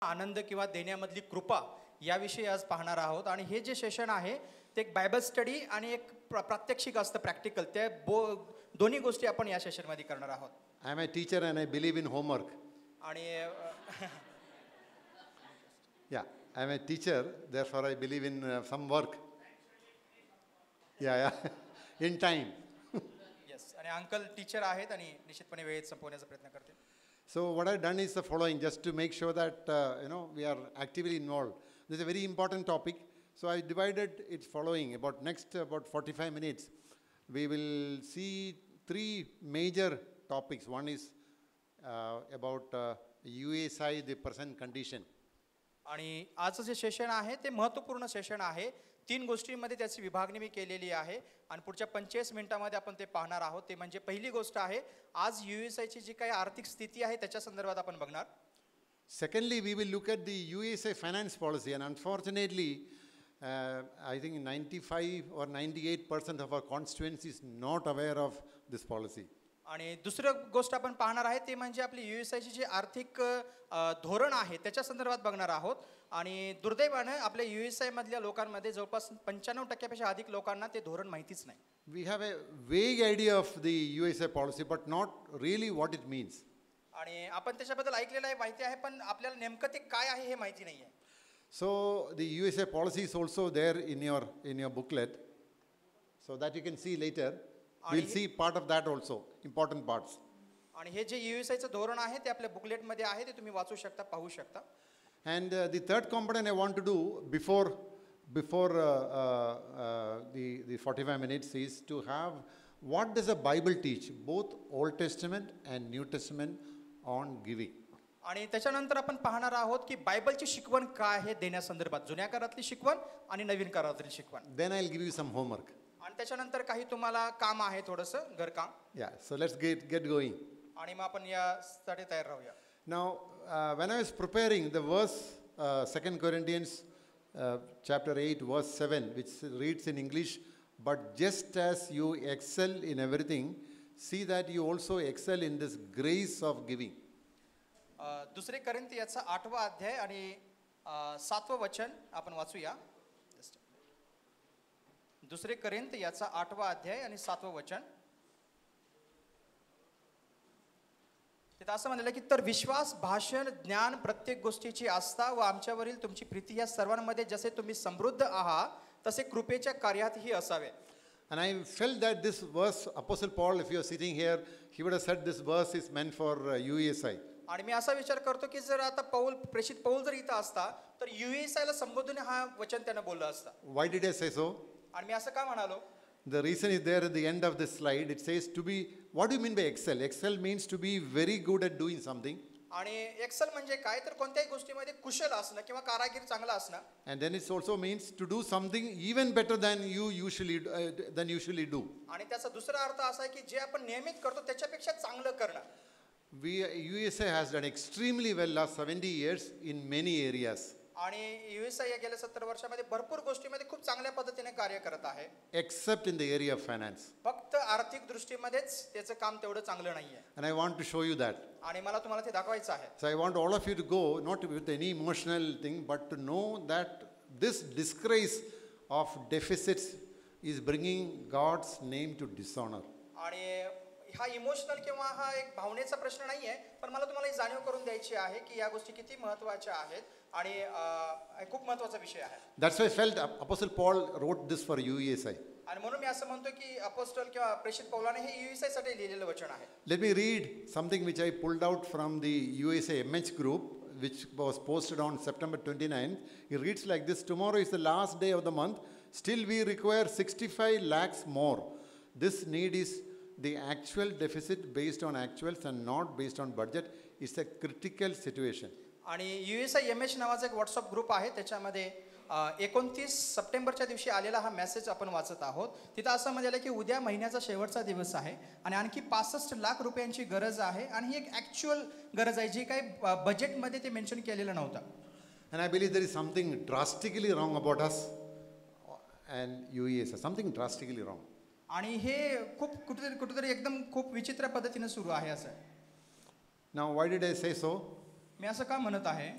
आनंद किंवा देण्यामधली कृपा याविषयी आज पाहणार आहोत. आणि हे जे सेशन आहे ते एक बायबल स्टडी आणि एक प्रात्यक्षिक असतं, प्रॅक्टिकल. ते दोन्ही गोष्टी आपण या सेशनमध्ये करणार आहोत. I am a teacher and I believe in homework. आणि Yeah, I am a teacher, therefore I believe in some work. Yeah, in time. Yes, आणि अंकल टीचर आहेत आणि निश्चितपणे वेळेत संपवण्याचा प्रयत्न करतील. So what I've done is the following, just to make sure that we are actively involved. This is a very important topic. So I divided it following. About 45 minutes, we will see three major topics. One is about USI, the present condition. आणि आजचं जे session आहे ते महत्त्वपूर्ण session आहे. 3 गोष्टींमध्ये त्याची विभागणी मी केलेली आहे आणि पुढच्या 45 मिनिटांमध्ये आपण ते पाहणार आहोत. ते म्हणजे पहिली गोष्ट आहे, आज USIची जी काही आर्थिक स्थिती आहे त्याच्या संदर्भात आपण बघणार. Secondly, we will look at the USA finance policy, and unfortunately, I think 95 or 98% of our constituency is not aware of this policy. आणि दुसरं गोष्ट आपण पाहणार आहे ते म्हणजे आपली USIची जी आर्थिक धोरण आहे त्याच्या संदर्भात बघणार आहोत. आणि दुर्दैवाने आपल्या USI मधल्या लोकांमध्ये जवळपास 95% अधिक लोकांना ते धोरण माहितीच नाही. We have a vague idea of the USA policy, but not really what it means. आणि आपण त्याच्याबद्दल ऐकलेलं आहे, माहिती आहे, पण आपल्याला नेमकं ते काय आहे हे माहिती नाही आहे. So the USA policy is also there in your booklet, so that you can see later. We'll see part of that also, important parts. आणि हे जे USIचं धोरण आहे ते आपल्या बुकलेटमध्ये आहे, ते तुम्ही वाचू शकता, पाहू शकता. And the third component I want to do before the 45 minutes is to have what does the Bible teach, both Old Testament and New Testament, on giving. आणि त्याच्यानंतर आपण पाहणार आहोत की बायबलची शिकवण काय आहे देण्यासंदर्भात, जुन्या काळातली शिकवण आणि नवीन काळातली शिकवण. Then I'll give you some homework. आणि त्याच्यानंतर काही तुम्हाला काम आहे, थोडंसं घरकाम. Yeah, so let's get going. आणि मग आपण यासाठी तयार राहूया. Now, when I was preparing the verse, 2 Corinthians chapter 8, verse 7, which reads in English, but just as you excel in everything, see that you also excel in this grace of giving. 2 कोरिंथियाचा 8वा अध्याय आणि 7वं वचन आपण वाचूया. 2 कोरिंथियाचा 8वा अध्याय आणि 7वं वचन. तिथं असं म्हणलं की तर विश्वास, भाषण, ज्ञान, प्रत्येक गोष्टीची आस्था व आमच्यावरील तुमची प्रीती या सर्वांमध्ये जसे तुम्ही समृद्ध आहात तसे कृपेच्या कार्यातही असावे. And I felt that this verse, Apostle Paul, if you are sitting here, he would have said this verse is meant for USI. आणि मी असा विचार करतो की जर आता प्रेषित पौल जर इथं असता तर USIला संबोधून हा वचन त्यानं बोललं असता. Why did I say so? आणि मी असं का म्हणालो? The reason is there at the end of this slide. It says to be, what do you mean by excel? Excel means to be very good at doing something. आणि Excel म्हणजे काय तर कोणत्याही गोष्टीमध्ये कुशल असणं किंवा कारागीर चांगला असणं. And then it also means to do something even better than you usually do. आणि त्याचा दुसरा अर्थ असा आहे की जे आपण नियमित करतो त्याच्यापेक्षा चांगलं करणं. USA has done extremely well last 70 years in many areas. आणि USI या गेल्या 70 वर्षामध्ये भरपूर गोष्टीमध्ये खूप चांगल्या पद्धतीने कार्य करत आहे. Except in the area of finance. फक्त आर्थिक दृष्टीमध्येच त्याचं काम तेवढं चांगलं नाहीये. And I want to show you that. आणि मला तुम्हाला ते दाखवायचं आहे. So I want all of you to go, not with any emotional thing, but to know that this disgrace of deficits is bringing God's name to dishonor. आणि हा emotional किंवा हा एक भावनेचा प्रश्न नाहीये, पण मला तुम्हाला ही जाणीव करून द्यायची आहे की या गोष्टी किती महत्त्वाच्या आहेत आणि खूप महत्त्वाचा विषय आहे. That's why I felt Apostle Paul wrote this for USI. आणि म्हणून मी असं म्हणतो की अपोस्टल किंवा प्रेषित पौलाने हे USI साठी लिहिलेलं वचन आहे. Let me read something which I pulled out from the USA MH group, which was posted on September 29th. It reads like this: tomorrow is the last day of the month. Still we require 65 lakhs more. This need is the actual deficit based on actuals and not based on budget. It's a critical situation. आणि USI MH नावाचा एक WhatsApp group आहे, त्याच्यामध्ये 29 सप्टेंबरच्या दिवशी आलेला हा message आपण वाचत आहोत. तिथं असं म्हटलं की उद्या महिन्याचा शेवटचा दिवस आहे आणि आणखी 65 लाख रुपयांची गरज आहे आणि ही एक ॲक्च्युअल गरज आहे जी काही बजेटमध्ये ते मेन्शन केलेलं नव्हतं. And I believe there is something drastically wrong about us and USA. Something drastically wrong. आणि हे खूप कुठेतरी एकदम खूप विचित्र पद्धतीने सुरू आहे असं. Now why did I say so? मी असं का म्हणत आहे?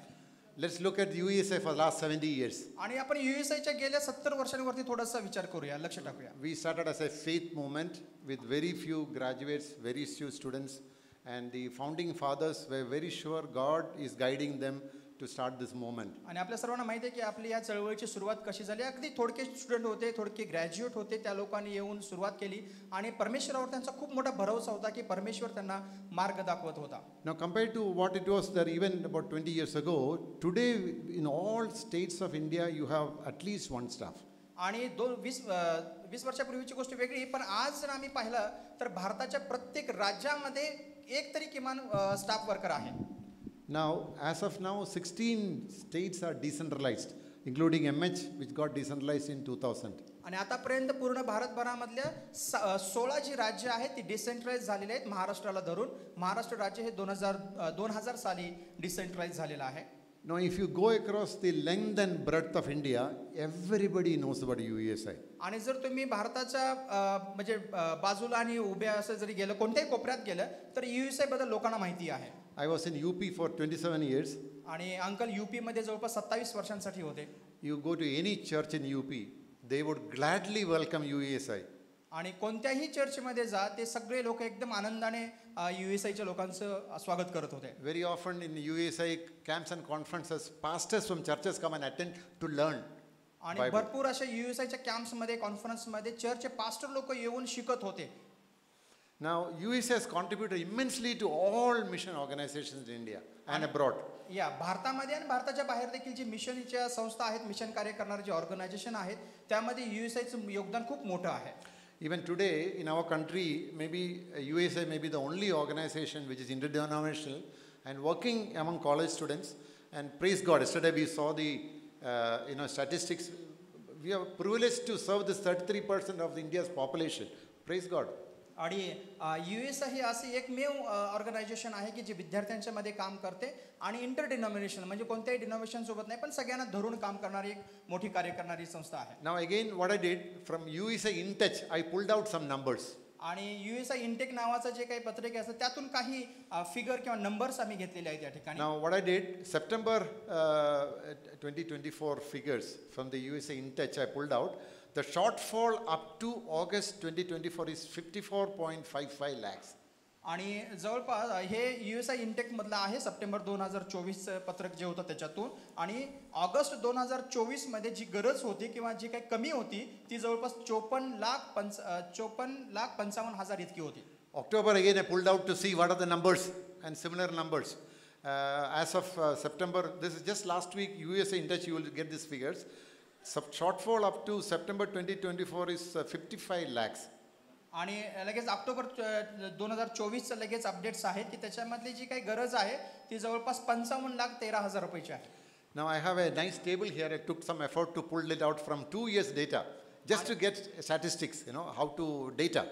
Let's look at USA for the last 70 years. आणि आपण USAच्या गेल्या 70 वर्षांवरती थोडासा विचार करूया, लक्ष टाकूया. We started as a faith movement with very few graduates, very few students, and the founding fathers were very sure God is guiding them to start this movement. आणि आपल्या सर्वांना माहिती आहे की आपली या चळवळीची सुरुवात कशी झाली. अगदी थोडके स्टुडंट होते, थोडके ग्रॅज्युएट होते, त्या लोकांनी येऊन सुरुवात केली आणि परमेश्वरावर त्यांचा खूप मोठा भरोसा होता की परमेश्वर त्यांना मार्ग दाखवत होता. Now compared to what it was there even about 20 years ago, today in all states of India you have at least one staff. आणि 20 वर्षापूर्वीची गोष्ट वेगळी, पण आज जर आम्ही पाहिलं तर भारताच्या प्रत्येक राज्यामध्ये एक तरी किमान स्टाफ वर्कर आहे. Now, as of now, 16 states are decentralized, including MH, which got decentralized in 2000. आणि आतापर्यंत पूर्ण भारतभरामधल्या 16 जी राज्य आहेत ती डिसेंट्रलाइज झालेली आहेत महाराष्ट्राला धरून. महाराष्ट्र राज्य हे 2000 साली डिसेंट्रलाइज झालेलं आहे. Now, if you go across the length and breadth of India, everybody knows about USI. आणि जर तुम्ही भारताच्या म्हणजे बाजूला आणि उभ्या असं जरी गेलं, कोणत्याही कोपऱ्यात गेलं तर USI बद्दल लोकांना माहिती आहे. I was in UP for 27 years. आणि अंकल UP मध्ये जवळपास 27 वर्षांसाठी होते. You go to any church in UP, they would gladly welcome USI. आणि कोणत्याही चर्चमध्ये जा, ते सगळे लोक एकदम आनंदाने USIच्या लोकांचं स्वागत करत होते. Very often in USI camps and conferences, pastors from churches come and attend to learn. आणि भरपूर अशा USIच्या कॅम्प्समध्ये, कॉन्फरन्समध्ये चर्चचे पास्टर लोक येऊन शिकत होते. Now, USA has contributed immensely to all mission organizations in India and abroad. या भारतामध्ये आणि भारताच्या बाहेर देखील जी मिशनच्या संस्था आहेत, मिशन कार्य करणारे जे ऑर्गनायझेशन आहेत, त्यामध्ये USIचं योगदान खूप मोठं आहे. Even today in our country, maybe USA may be the only organization which is interdenominational and working among college students. And praise God, yesterday we saw the statistics. We are privileged to serve this 33% of India's population. Praise God. आणि USA ही अशी एकमेव organisation आहे की जे विद्यार्थ्यांच्या मध्ये काम करते आणि इंटर डिनॉमिनेशन म्हणजे कोणत्याही डिनॉमिनेशन सोबत नाही पण सगळ्यांना धरून काम करणारी एक मोठी कार्य करणारी संस्था आहे. Now again what I did from USA InTouch, I pulled out some numbers. आणि USA इंटेक नावाचं जे काही पत्रिका असतं त्यातून काही फिगर किंवा नंबर्स आम्ही घेतलेले आहेत या ठिकाणी. Now what I did, September 2024 figures from the USA InTouch I pulled out. The shortfall up to August 2024 is 54.55 lakhs. आणि जवळपास हे USA इंटेक मधलं आहे सप्टेंबर 2024 पत्रक जे होतं त्याच्यातून. आणि ऑगस्ट 2024 मध्ये जी गरज होती किंवा जी काही कमी होती ती जवळपास 54,55,000 इतकी होती. October again I pulled out to see what are the numbers and similar numbers. As of September, this is just last week, USA InTouch, you will get these figures. Shortfall up to September 2024 is 55 lakhs. आणि लगेच October 2024चं लगेच updates आहेत की त्याच्यामधली जी काही गरज आहे ती जवळपास 55,13,000 रुपयाची आहे. Now I have a nice table here. I took some effort to pull it out from 2 years data just to get statistics, how to data.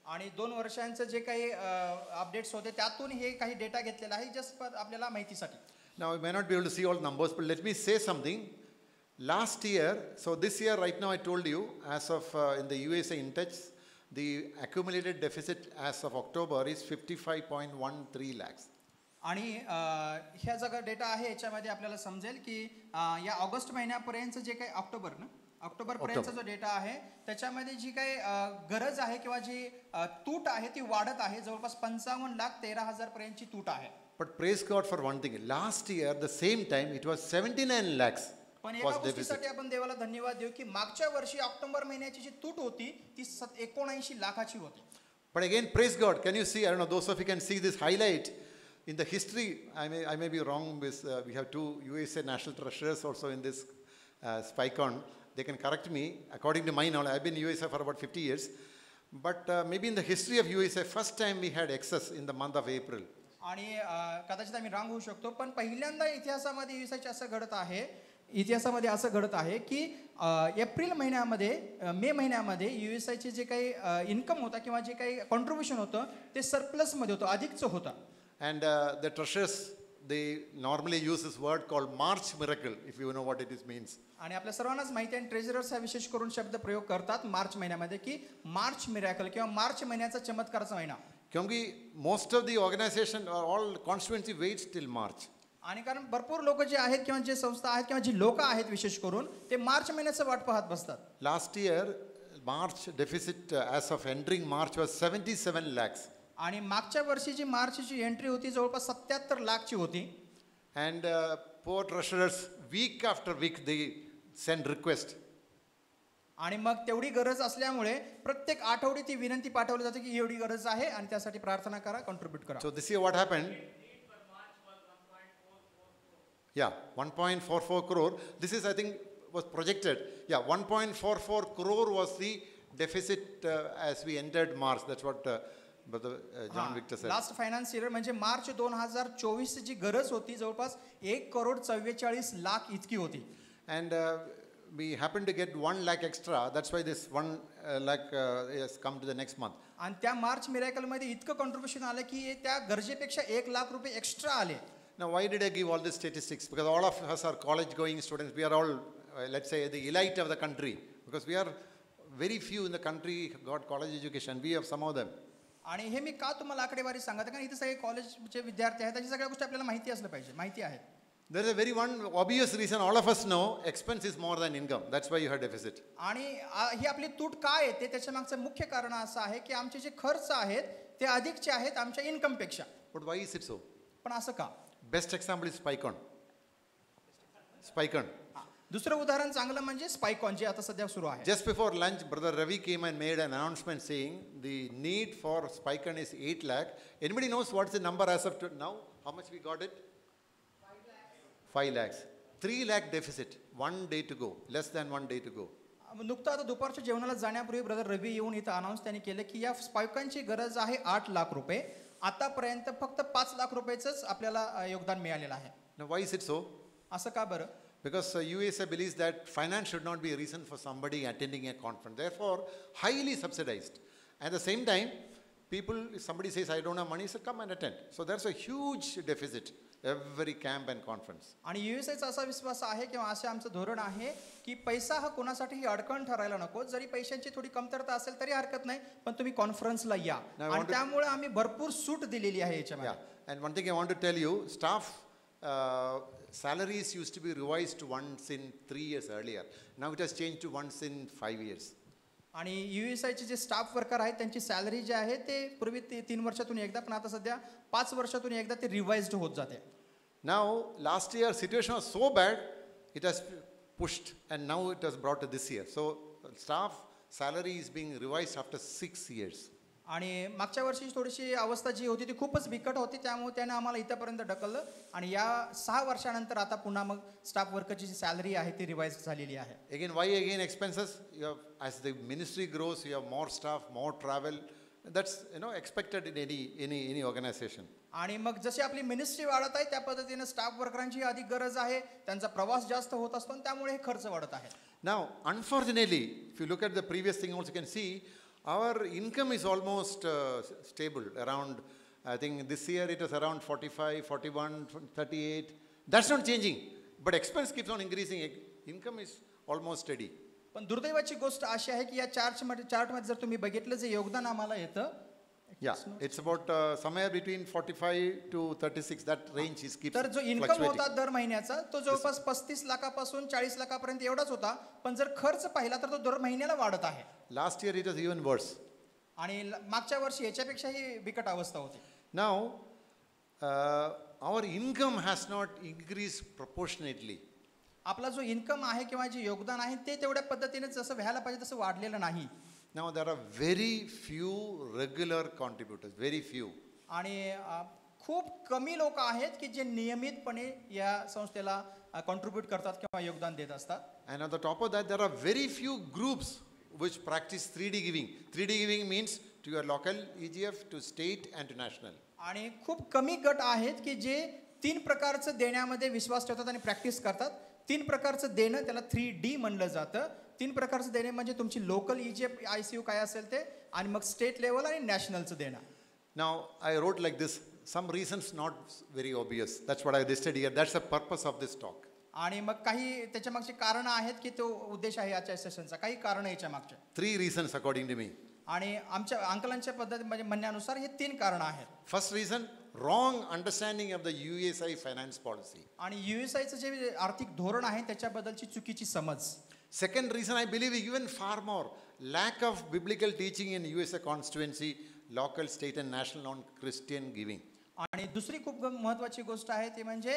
आणि 2 वर्षांचं जे काही अपडेट्स होते त्यातून हे काही डेटा घेतलेला आहे जस्ट आपल्याला माहितीसाठी. Now I may not be able to see all numbers, but let me say something. Last year, so this year right now I told you, as of in the USA InTouch, the accumulated deficit as of October is 55.13 lakhs. आणि ह्या जगा data आहे याच्यामध्ये आपल्याला समजेल की या August महिन्यापर्यंत जे काही ऑक्टोबरपर्यंतचा जो डेटा आहे त्याच्यामध्ये जी काही गरज आहे किंवा जी तूट आहे ती वाढत आहे. जवळपास 55,13,000 पर्यंतची तूट आहे. But praise God for one thing. Last year, the same time, it was 79 lakhs. पण एका गोष्टीसाठी आपण देवाला धन्यवाद देऊ की मागच्या वर्षी ऑक्टोबर महिन्याची जी तूट होती ती 79 लाखाची होती. But again, praise God. Can you see? I don't know, those of you can see this highlight. In the history, I may be wrong with, we have 2 USA national treasurers also in this SpyCon. They can correct me. According to my knowledge, I've been in USA for about 50 years. But maybe in the history of USA, first time we had excess in the month of April. आणि कदाचित आम्ही रांग होऊ शकतो पण पहिल्यांदा इतिहासामध्ये USAचे असं घडत आहे इतिहासामध्ये असं घडत आहे की एप्रिल महिन्यामध्ये मे महिन्यामध्ये USAचे जे काही इन्कम होता किंवा जे काही कॉन्ट्रीब्युशन होतं ते सरप्लसमध्ये होतं, अधिकचं होतं. And the treasurers, they normally use this word called March miracle, if you know what it means. आणि आपल्या सर्वांनाच माहिती आहे ट्रेजरर्स हा विशेष करून शब्द प्रयोग करतात मार्च महिन्यामध्ये की मार्च मिरॅकल किंवा मार्च महिन्याचा चमत्काराचा महिना. क्योंकि most of the organization or all constituency waits till March. आणि कारण भरपूर लोक जे आहेत किंवा जे संस्था आहेत किंवा जी लोक आहेत विशेष करून ते मार्च महिन्याचं वाट पाहत बसतात. Last year, March deficit as of entering March was 77 lakhs. आणि मागच्या वर्षी जी मार्चची एंट्री होती जवळपास 77 लाखची होती. And poor treasurers, week after week, they send request. आणि मग तेवढी गरज असल्यामुळे प्रत्येक आठवडी ती विनंती पाठवली जाते की एवढी गरज आहे आणि त्यासाठी प्रार्थना करा, कॉन्ट्रीब्यूट करा. So this year what happened? Yeah, 1.44 crore. This is, I think, was projected. Yeah, 1.44 crore was the deficit as we entered March. That's what Brother John Victor said. Last finance year म्हणजे मार्च 2024 जी गरज होती जवळपास 1,44,00,000 इतकी होती. And we happened to get 1 lakh extra. That's why this 1 lakh has come to the next month. आणि त्या March miracle मध्ये इतकं कॉन्ट्रीब्युशन आलं की त्या गरजेपेक्षा 1 लाख रुपये एक्स्ट्रा आले. Now, why did I give all these statistics? Because all of us are college-going students. We are all, let's say, the elite of the country. Because we are very few in the country got college education. We have some of them. आणि हे मी का तुम्हाला आकडेवारी सांगत कारण इथे सगळे कॉलेजचे विद्यार्थी आहेत त्याची सगळ्या गोष्टी आपल्याला माहिती असल्या पाहिजे माहिती आहेत. There is a very one obvious reason all of us know expense is more than income. That's why you have deficit. आणि ही आपली तूट काय येते त्याच्या मागचं मुख्य कारण असं आहे की आमचे जे खर्च आहेत ते अधिकचे आहेत आमच्या इन्कम पेक्षा. But why is it so? पण असं का? Best example is Spicon. Spicon. दुसरं उदाहरण चांगलं म्हणजे स्पाइकॉन जे आता सध्या सुरू आहे. Just before lunch, Brother Ravi came and made an announcement saying the need for Spicon is 8 lakh. Anybody knows what's the number as of now? How much we got it? 5 lakhs. 3 lakh deficit. 1 day to go. Less than 1 day to go. नुकतं आता दुपारच्या जेवणाला जाण्यापूर्वी brother रवी येऊन इथं announce त्यांनी केलं की या स्पाइकांची गरज आहे 8 लाख रुपये. आतापर्यंत फक्त 5 लाख रुपयेच आपल्याला योगदान मिळालेलं आहे. Now why is it so? असं का बरं? Because USA believes that finance should not be a reason for somebody attending a conference. Therefore, highly subsidized. At the same time, people, if somebody says, I don't have money, so come and attend. So there's a huge deficit every camp and conference. आणि युएसएचा असा विश्वास आहे किंवा असे आमचं धोरण आहे की पैसा हा कोणासाठीही अडकण ठरायला नको. जरी पैशांची थोडी कमतरता असेल तरी हरकत नाही पण तुम्ही कॉन्फरन्सला या. आणि त्यामुळे आम्ही भरपूर सूट दिलेली आहे याच्यामध्ये. Yeah. And one thing I want to tell you, staff salaries used to be revised once in 3 years earlier. Now it has changed to once in 5 years. आणि युएसआयचे जे स्टाफ वर्कर आहेत त्यांची सॅलरी जी आहे ते पूर्वी 3 वर्षातून एकदा पण आता सध्या 5 वर्षातून एकदा ते रिवाइज्ड होत जाते. Now last year situation was so bad it has pushed and now it has brought to this year. So staff salary is being revised after 6 years. आणि मागच्या वर्षी थोडीशी अवस्था जी होती ती खूपच बिकट होती त्यामुळे त्याने आम्हाला इथपर्यंत ढकललं आणि या 6 वर्षानंतर आता पुन्हा मग स्टाफ वर्करची जी सॅलरी आहे ती रिवाइज झालेली आहे. Again, why again expenses? You have, as the ministry grows, you have more staff, more travel. That's expected in any organization. आणि मग जशी आपली मिनिस्ट्री वाढत आहे त्या पद्धतीने स्टाफ वर्करांची अधिक गरज आहे त्यांचा प्रवास जास्त होत असतो आणि त्यामुळे हे खर्च वाढत आहे. Now, unfortunately, if you look at the previous thing also, you can see our income is almost stable around, I think this year it was around 45, 41, 38. That's not changing. But expense keeps on increasing. Income is almost steady. पण दुर्दैवाची गोष्ट अशी आहे की या चार्टमध्ये जर तुम्ही बघितलं जे योगदान आम्हाला येतं. Yeah, it's about somewhere between 45 to 36. That range is keeps तर जो इन्कम fluctuating. होता दर महिन्याचा तो जवळपास 35 लाखापासून 40 लाखापर्यंत एवढाच होता पण जर खर्च पाहिला तर तो दर महिन्याला वाढत आहे. Last year it was even worse. आणि मागच्या वर्षी याच्यापेक्षाही बिकट अवस्था होती. Now, our income has not increased proportionately. आपला जो इन्कम आहे किंवा जे योगदान आहे ते तेवढ्या पद्धतीने जसं व्हायला पाहिजे तसं वाढलेलं नाही. Now there are very few regular contributors, very few. आणि खूप कमी लोक आहेत की जे नियमितपणे या संस्थेला कॉन्ट्रीब्यूट करतात किंवा योगदान देत असतात. And on the top of that, there are very few groups which practice 3D giving. 3D giving means to your local EGF, to state and to national. आणि खूप कमी गट आहेत की जे 3 प्रकारचं देण्यामध्ये विश्वास ठेवतात आणि प्रॅक्टिस करतात. 3 प्रकारचं देणं त्याला 3D म्हणलं जातं. 3 प्रकारचं देणे म्हणजे तुमची लोकल EGF ICU काय असेल ते आणि मग स्टेट लेवल आणि नॅशनलचं देणं. Now I wrote like this, some reasons not very obvious. That's what I listed here. That's the purpose of this talk. आणि मग काही त्याच्या मागची कारणं आहेत की तो उद्देश आहे आजच्या सेशनचा. काही कारणं याच्या मागच्या. 3 reasons according to me. आणि आमच्या अंकलांच्या पद्धती म्हणजे म्हणण्यानुसार हे 3 कारणं आहेत. First reason, wrong understanding of the USI finance policy. आणि USIचं जे आर्थिक धोरण आहे त्याच्याबद्दलची चुकीची समज. Second reason, I believe even far more, lack of biblical teaching in USA constituency, local, state and national on Christian giving. आणि दुसरी खूप महत्त्वाची गोष्ट आहे ते म्हणजे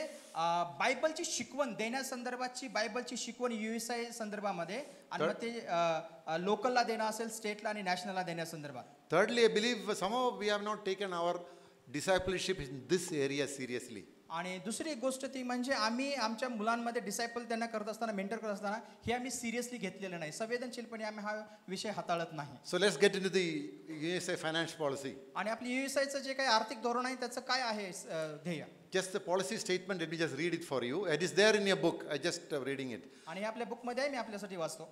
बायबलची शिकवण देण्यासंदर्भातची बायबलची शिकवण USI संदर्भामध्ये आणि मग ते लोकलला देणं असेल, स्टेटला आणि नॅशनलला देण्यासंदर्भात. Thirdly, I believe somehow we have not taken our discipleship in this area seriously. आणि दुसरी एक गोष्ट ती म्हणजे आम्ही आमच्या मुलांमध्ये डिसायपल त्यांना करत असताना, मेंटर करत असताना हे आम्ही सिरियसली घेतलेलं नाही. संवेदनशीलपणे आम्ही हा विषय हाताळत नाही. So let's get into the USA finance policy. आणि आपली USIचं जे काही आर्थिक धोरण आहे त्याचं काय आहे ध्येय? Just the policy statement, let me just read it for you. It is there in your book. I just reading it. आणि हे आपल्या बुकमध्ये आहे, मी आपल्यासाठी वाचतो.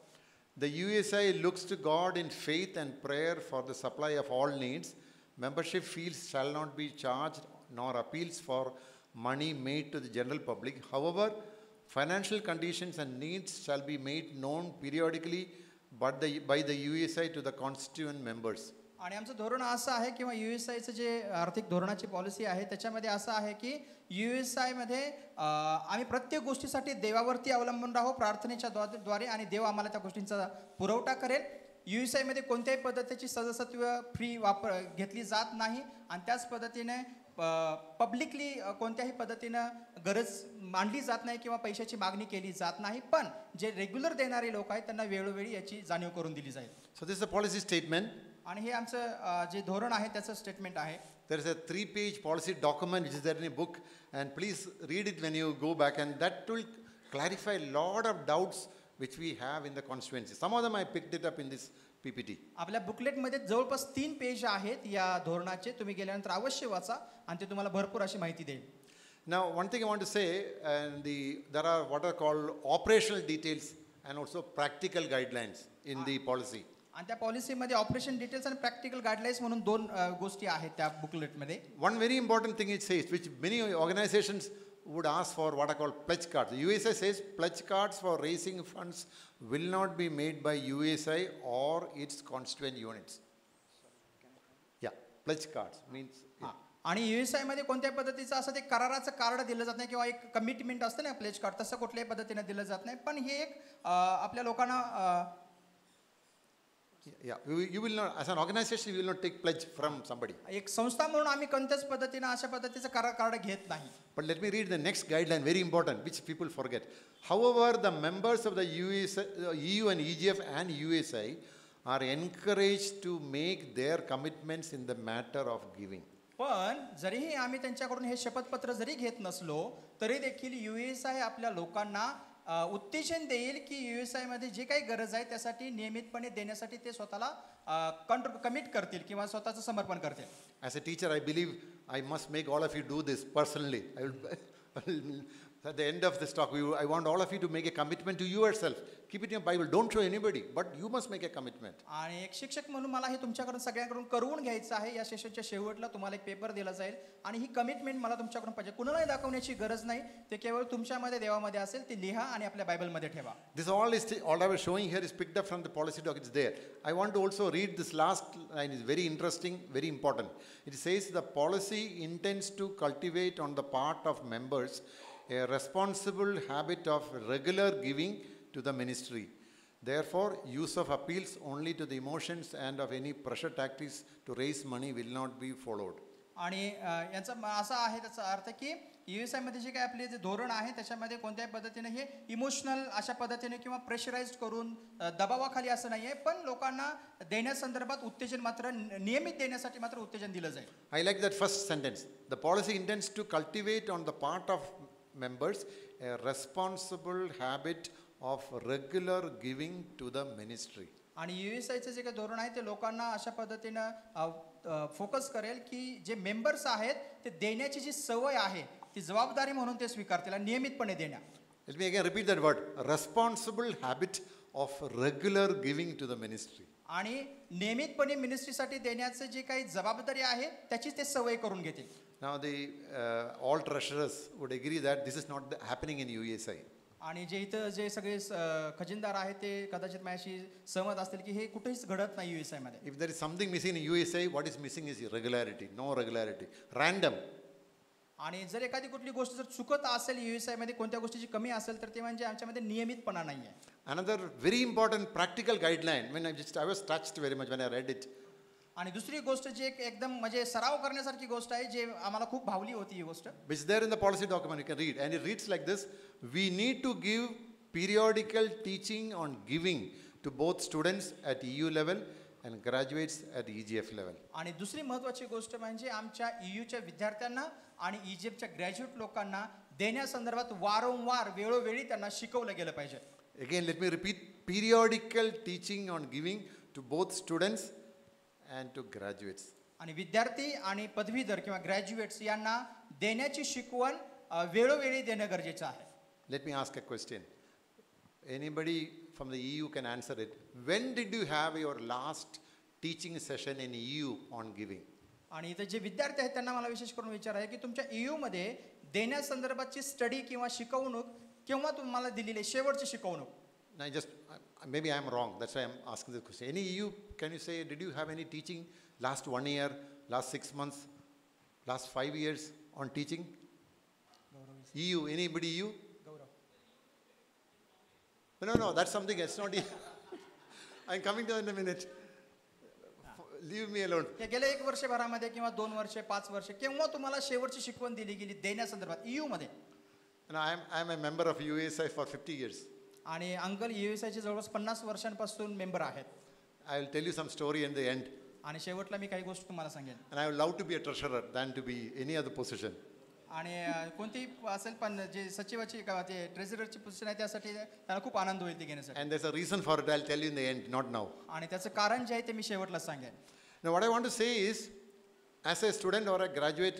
The USI looks to God in faith and prayer for the supply of all needs. Membership fees shall not be charged nor appeals for money made to the general public. However, financial conditions and needs shall be made known periodically by the USI to the constituent members. आणि आमचं धोरण असं आहे किंवा USIचं जे आर्थिक धोरणाची policy आहे त्याच्यामध्ये असं आहे की USI मध्ये आम्ही प्रत्येक गोष्टीसाठी देवावरती अवलंबून राहू, प्रार्थनेच्या द्वारे, आणि देव आम्हाला त्या गोष्टींचा पुरवठा करेल. USI मध्ये कोणत्याही पद्धतीची सदस्यत्व फ्री घेतली जात नाही आणि त्याच पद्धतीने पब्लिकली कोणत्याही पद्धतीनं गरज मांडली जात नाही किंवा पैशाची मागणी केली जात नाही. पण जे रेग्युलर देणारे लोक आहेत त्यांना वेळोवेळी याची जाणीव करून दिली जाईल. So this is a policy statement. आणि हे आमचं जे धोरण आहे त्याचं स्टेटमेंट आहे. There is a 3-page policy document which is there in a book, and please read it when you go back, and that will clarify a lot of doubts which we have in the constituency. Some of them I picked it up in this PPT. आपल्या बुकलेटमध्ये जवळपास 3 page आहेत या धोरणाचे. तुम्ही गेल्यानंतर अवश्य वाचा आणि ते तुम्हाला भरपूर अशी माहिती देईल. Now, one thing I want to say, and there are what are called operational details and also practical guidelines in the policy. आणि त्या पॉलिसीमध्ये ऑपरेशन डिटेल्स आणि प्रॅक्टिकल गाईडलाईन्स म्हणून 2 गोष्टी आहेत त्या बुकलेटमध्ये. One very important thing it says, which many organizations would ask for, what are called pledge cards. The USA says pledge cards for raising funds will not be made by USI or its constituent units. Yeah, pledge cards means. आणि USI मध्ये कोणत्याही पद्धतीचं असं ते कराराचं card दिलं जात नाही किंवा एक कमिटमेंट असतं ना प्लेज कार्ड, तसं कुठल्याही पद्धतीने दिलं जात नाही. पण हे एक आपल्या लोकांना you will not, as an organization, you will not take pledge from somebody. एक संस्था म्हणून आम्ही कोणत्याच पद्धतीने अशा पद्धतीचं कार्ड घेत नाही. But let me read the next guideline, very important, which people forget. However, the members of the EU and EGF and USI are encouraged to make their commitments in the matter of giving. पण जरीही आम्ही त्यांच्याकडून हे शपथपत्र जरी घेत नसलो तरी देखील USI आपल्या लोकांना उत्तेजन देईल की USI मध्ये जे काही गरज आहे त्यासाठी नियमितपणे देण्यासाठी ते स्वतःला कमिट करतील किंवा स्वतःचं समर्पण करतील. As a teacher, I believe I must make all of you do this personally. At the end of this talk, I want all of you to make a commitment to yourself. Keep it in your Bible. Don't show anybody, but you must make a commitment. आणि एक शिक्षक म्हणून मला हे तुमच्याकडून सगळ्यांकडून करून घ्यायचं आहे. या सेशनच्या शेवटला तुम्हाला एक पेपर दिला जाईल आणि ही कमिटमेंट मला तुमच्याकडून पाहिजे. कुणालाही दाखवण्याची गरज नाही. ते केवळ तुमच्यामध्ये देवामध्ये असेल ते लिहा आणि आपल्या बायबलमध्ये ठेवा. This all I was showing here is picked up from the policy doc. It's there. I want to also read this last line. It's very interesting, very important. It says the policy intends to cultivate on the part of members a responsible habit of regular giving to the ministry. Therefore, use of appeals only to the emotions and of any pressure tactics to raise money will not be followed. आणि याचा असा आहे त्याचा अर्थ की USI मध्ये जे काही आपले जे धोरण आहे त्याच्यामध्ये कोणत्याही पद्धतीने हे इमोशनल अशा पद्धतीने किंवा प्रेशराइज्ड करून दबावाखाली असं नाही आहे, पण लोकांना देण्यासंदर्भात उत्तेजन मात्र नियमित देण्यासाठी मात्र उत्तेजन दिलं जाईल. I like that first sentence. The policy intends to cultivate on the part of members a responsible habit of regular giving to the ministry. आणि USIचं जे काही धोरण आहे ते लोकांना अशा पद्धतीनं फोकस करेल की जे मेंबर्स आहेत ते देण्याची जी सवय आहे ती जबाबदारी म्हणून ते स्वीकारतील आणि नियमितपणे देण्या. Let me again repeat that word. Responsible habit of regular giving to the ministry. आणि नियमितपणे मिनिस्ट्रीसाठी देण्याचं जे काही जबाबदारी आहे त्याचीच ते सवय करून घेतील. Now all treasurers would agree that this is not happening in USI. आणि जे इथं जे सगळे खजिनदार आहेत ते कदाचित माझ्याशी सहमत असतील की हे कुठेच घडत नाही USI मध्ये. If there is something missing in USI, what is missing is irregularity, no regularity, random. आणि जर एखादी कुठली गोष्ट जर चुकत असेल USI मध्ये कोणत्या गोष्टीची कमी असेल तर ते म्हणजे आमच्यामध्ये नियमितपणा नाही आहे. Another very important practical guideline, when I was touched very much when I read it. आणि दुसरी गोष्ट जी एकदम म्हणजे सराव करण्यासारखी गोष्ट आहे जे आम्हाला खूप भावली होती ही गोष्ट. Which is there in the policy document, you can read. And it reads like this: we need to give periodical teaching on giving to both students at EU level and graduates at EGF level. आणि दुसरी महत्त्वाची गोष्ट म्हणजे आमच्या EUच्या विद्यार्थ्यांना आणि इजिप्तच्या graduate लोकांना देण्यासंदर्भात वारंवार वेळोवेळी त्यांना शिकवलं गेलं पाहिजे. Again, let me repeat: periodical teaching on giving to both students and to graduates. आणि विद्यार्थी आणि पदवीधर किंवा ग्रॅज्युएट्स यांना देण्याची शिकवण वेळोवेळी देणं गरजेचं आहे. Let me ask a question. Anybody from the EU can answer it. When did you have your last teaching session in EU on giving? आणि इथे जे विद्यार्थी आहेत त्यांना मला विशेष करून विचार आहे की तुमच्या EU मध्ये देण्यासंदर्भातची स्टडी किंवा शिकवणूक केव्हा तुम्हाला दिलेली आहे शेवटची शिकवणूक? Now, maybe I am wrong. That's why I am asking this question. Any EU, can you say, did you have any teaching last 1 year, last 6 months, last 5 years on teaching? EU, anybody EU? No, that's something. It's not EU. I'm coming to it in a minute. Leave me alone. या गेल्या 1 वर्षभरामध्ये किंवा 2 वर्षे 5 वर्षे केव्हा तुम्हाला शेवटची शिकवण दिली गेली देण्यासंदर्भात EU मध्ये? And I'm a member of USI for 50 years. आणि अंकल USI चे जवळपास 50 वर्षांपासून मेंबर आहेत. I will tell you some story in the end. आणि शेवटला मी काही गोष्ट तुम्हाला सांगेन. And I would love to be a treasurer than to be any other position. आणि कोणती असेल पण जे सचिवाची किंवा ते ट्रेझररची पोझिशन आहे त्यासाठी त्याला खूप आनंद होईल ती घेण्यासाठी. And there's a reason for it. I'll tell you in the end, not now. आणि त्याचं कारण जे आहे ते मी शेवटला सांगेन. Now, what I want to say is, as a student or a graduate,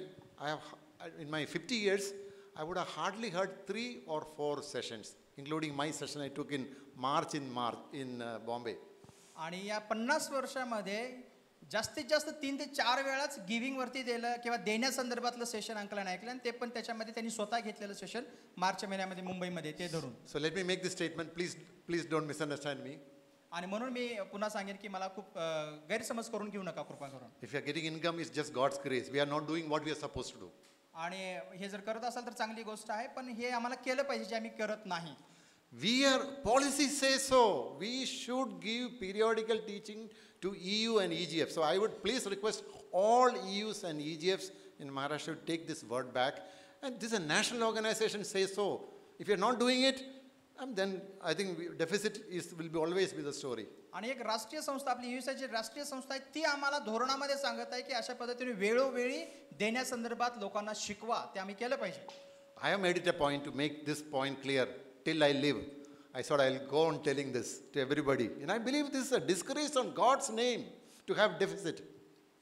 in my 50 years, I would have hardly heard 3 or 4 sessions, including my session I took in March in Bombay. आणि या 50 वर्षामध्ये जास्तीत जास्त 3 ते 4 वेळाच giving वरती दिलं किंवा देण्यासंदर्भातलं session अंकलाने ऐकलं आणि ते पण त्याच्यामध्ये त्यांनी स्वतः घेतलेलं सेशन मार्च महिन्यामध्ये मुंबईमध्ये ते धरून. So let me make this statement. Please don't misunderstand me. आणि म्हणून मी पुन्हा सांगेन की मला खूप गैरसमज करून घेऊ नका कृपा करून. If you are getting income, it's just God's grace. We are not doing what we are supposed to do. आणि हे जर करत असाल तर चांगली गोष्ट आहे पण हे आम्हाला केलं पाहिजे जे आम्ही करत नाही. Policy says so. We should give periodical teaching to EU and EGF. So I would please request all EUs and EGFs in Maharashtra to take this word back. And this is a national organization says so. If you're not doing it, then I think deficit will always be the story. आणि एक राष्ट्रीय संस्था आपली USI ची राष्ट्रीय संस्था आहे ती आम्हाला धोरणामध्ये सांगत आहे की अशा पद्धतीने वेळोवेळी देण्यासंदर्भात लोकांना शिकवा ते आम्ही केलं पाहिजे. I have made it a point to make this point clear till I live. I thought I'll go on telling this to everybody. And I believe this is a disgrace on God's name to have deficit.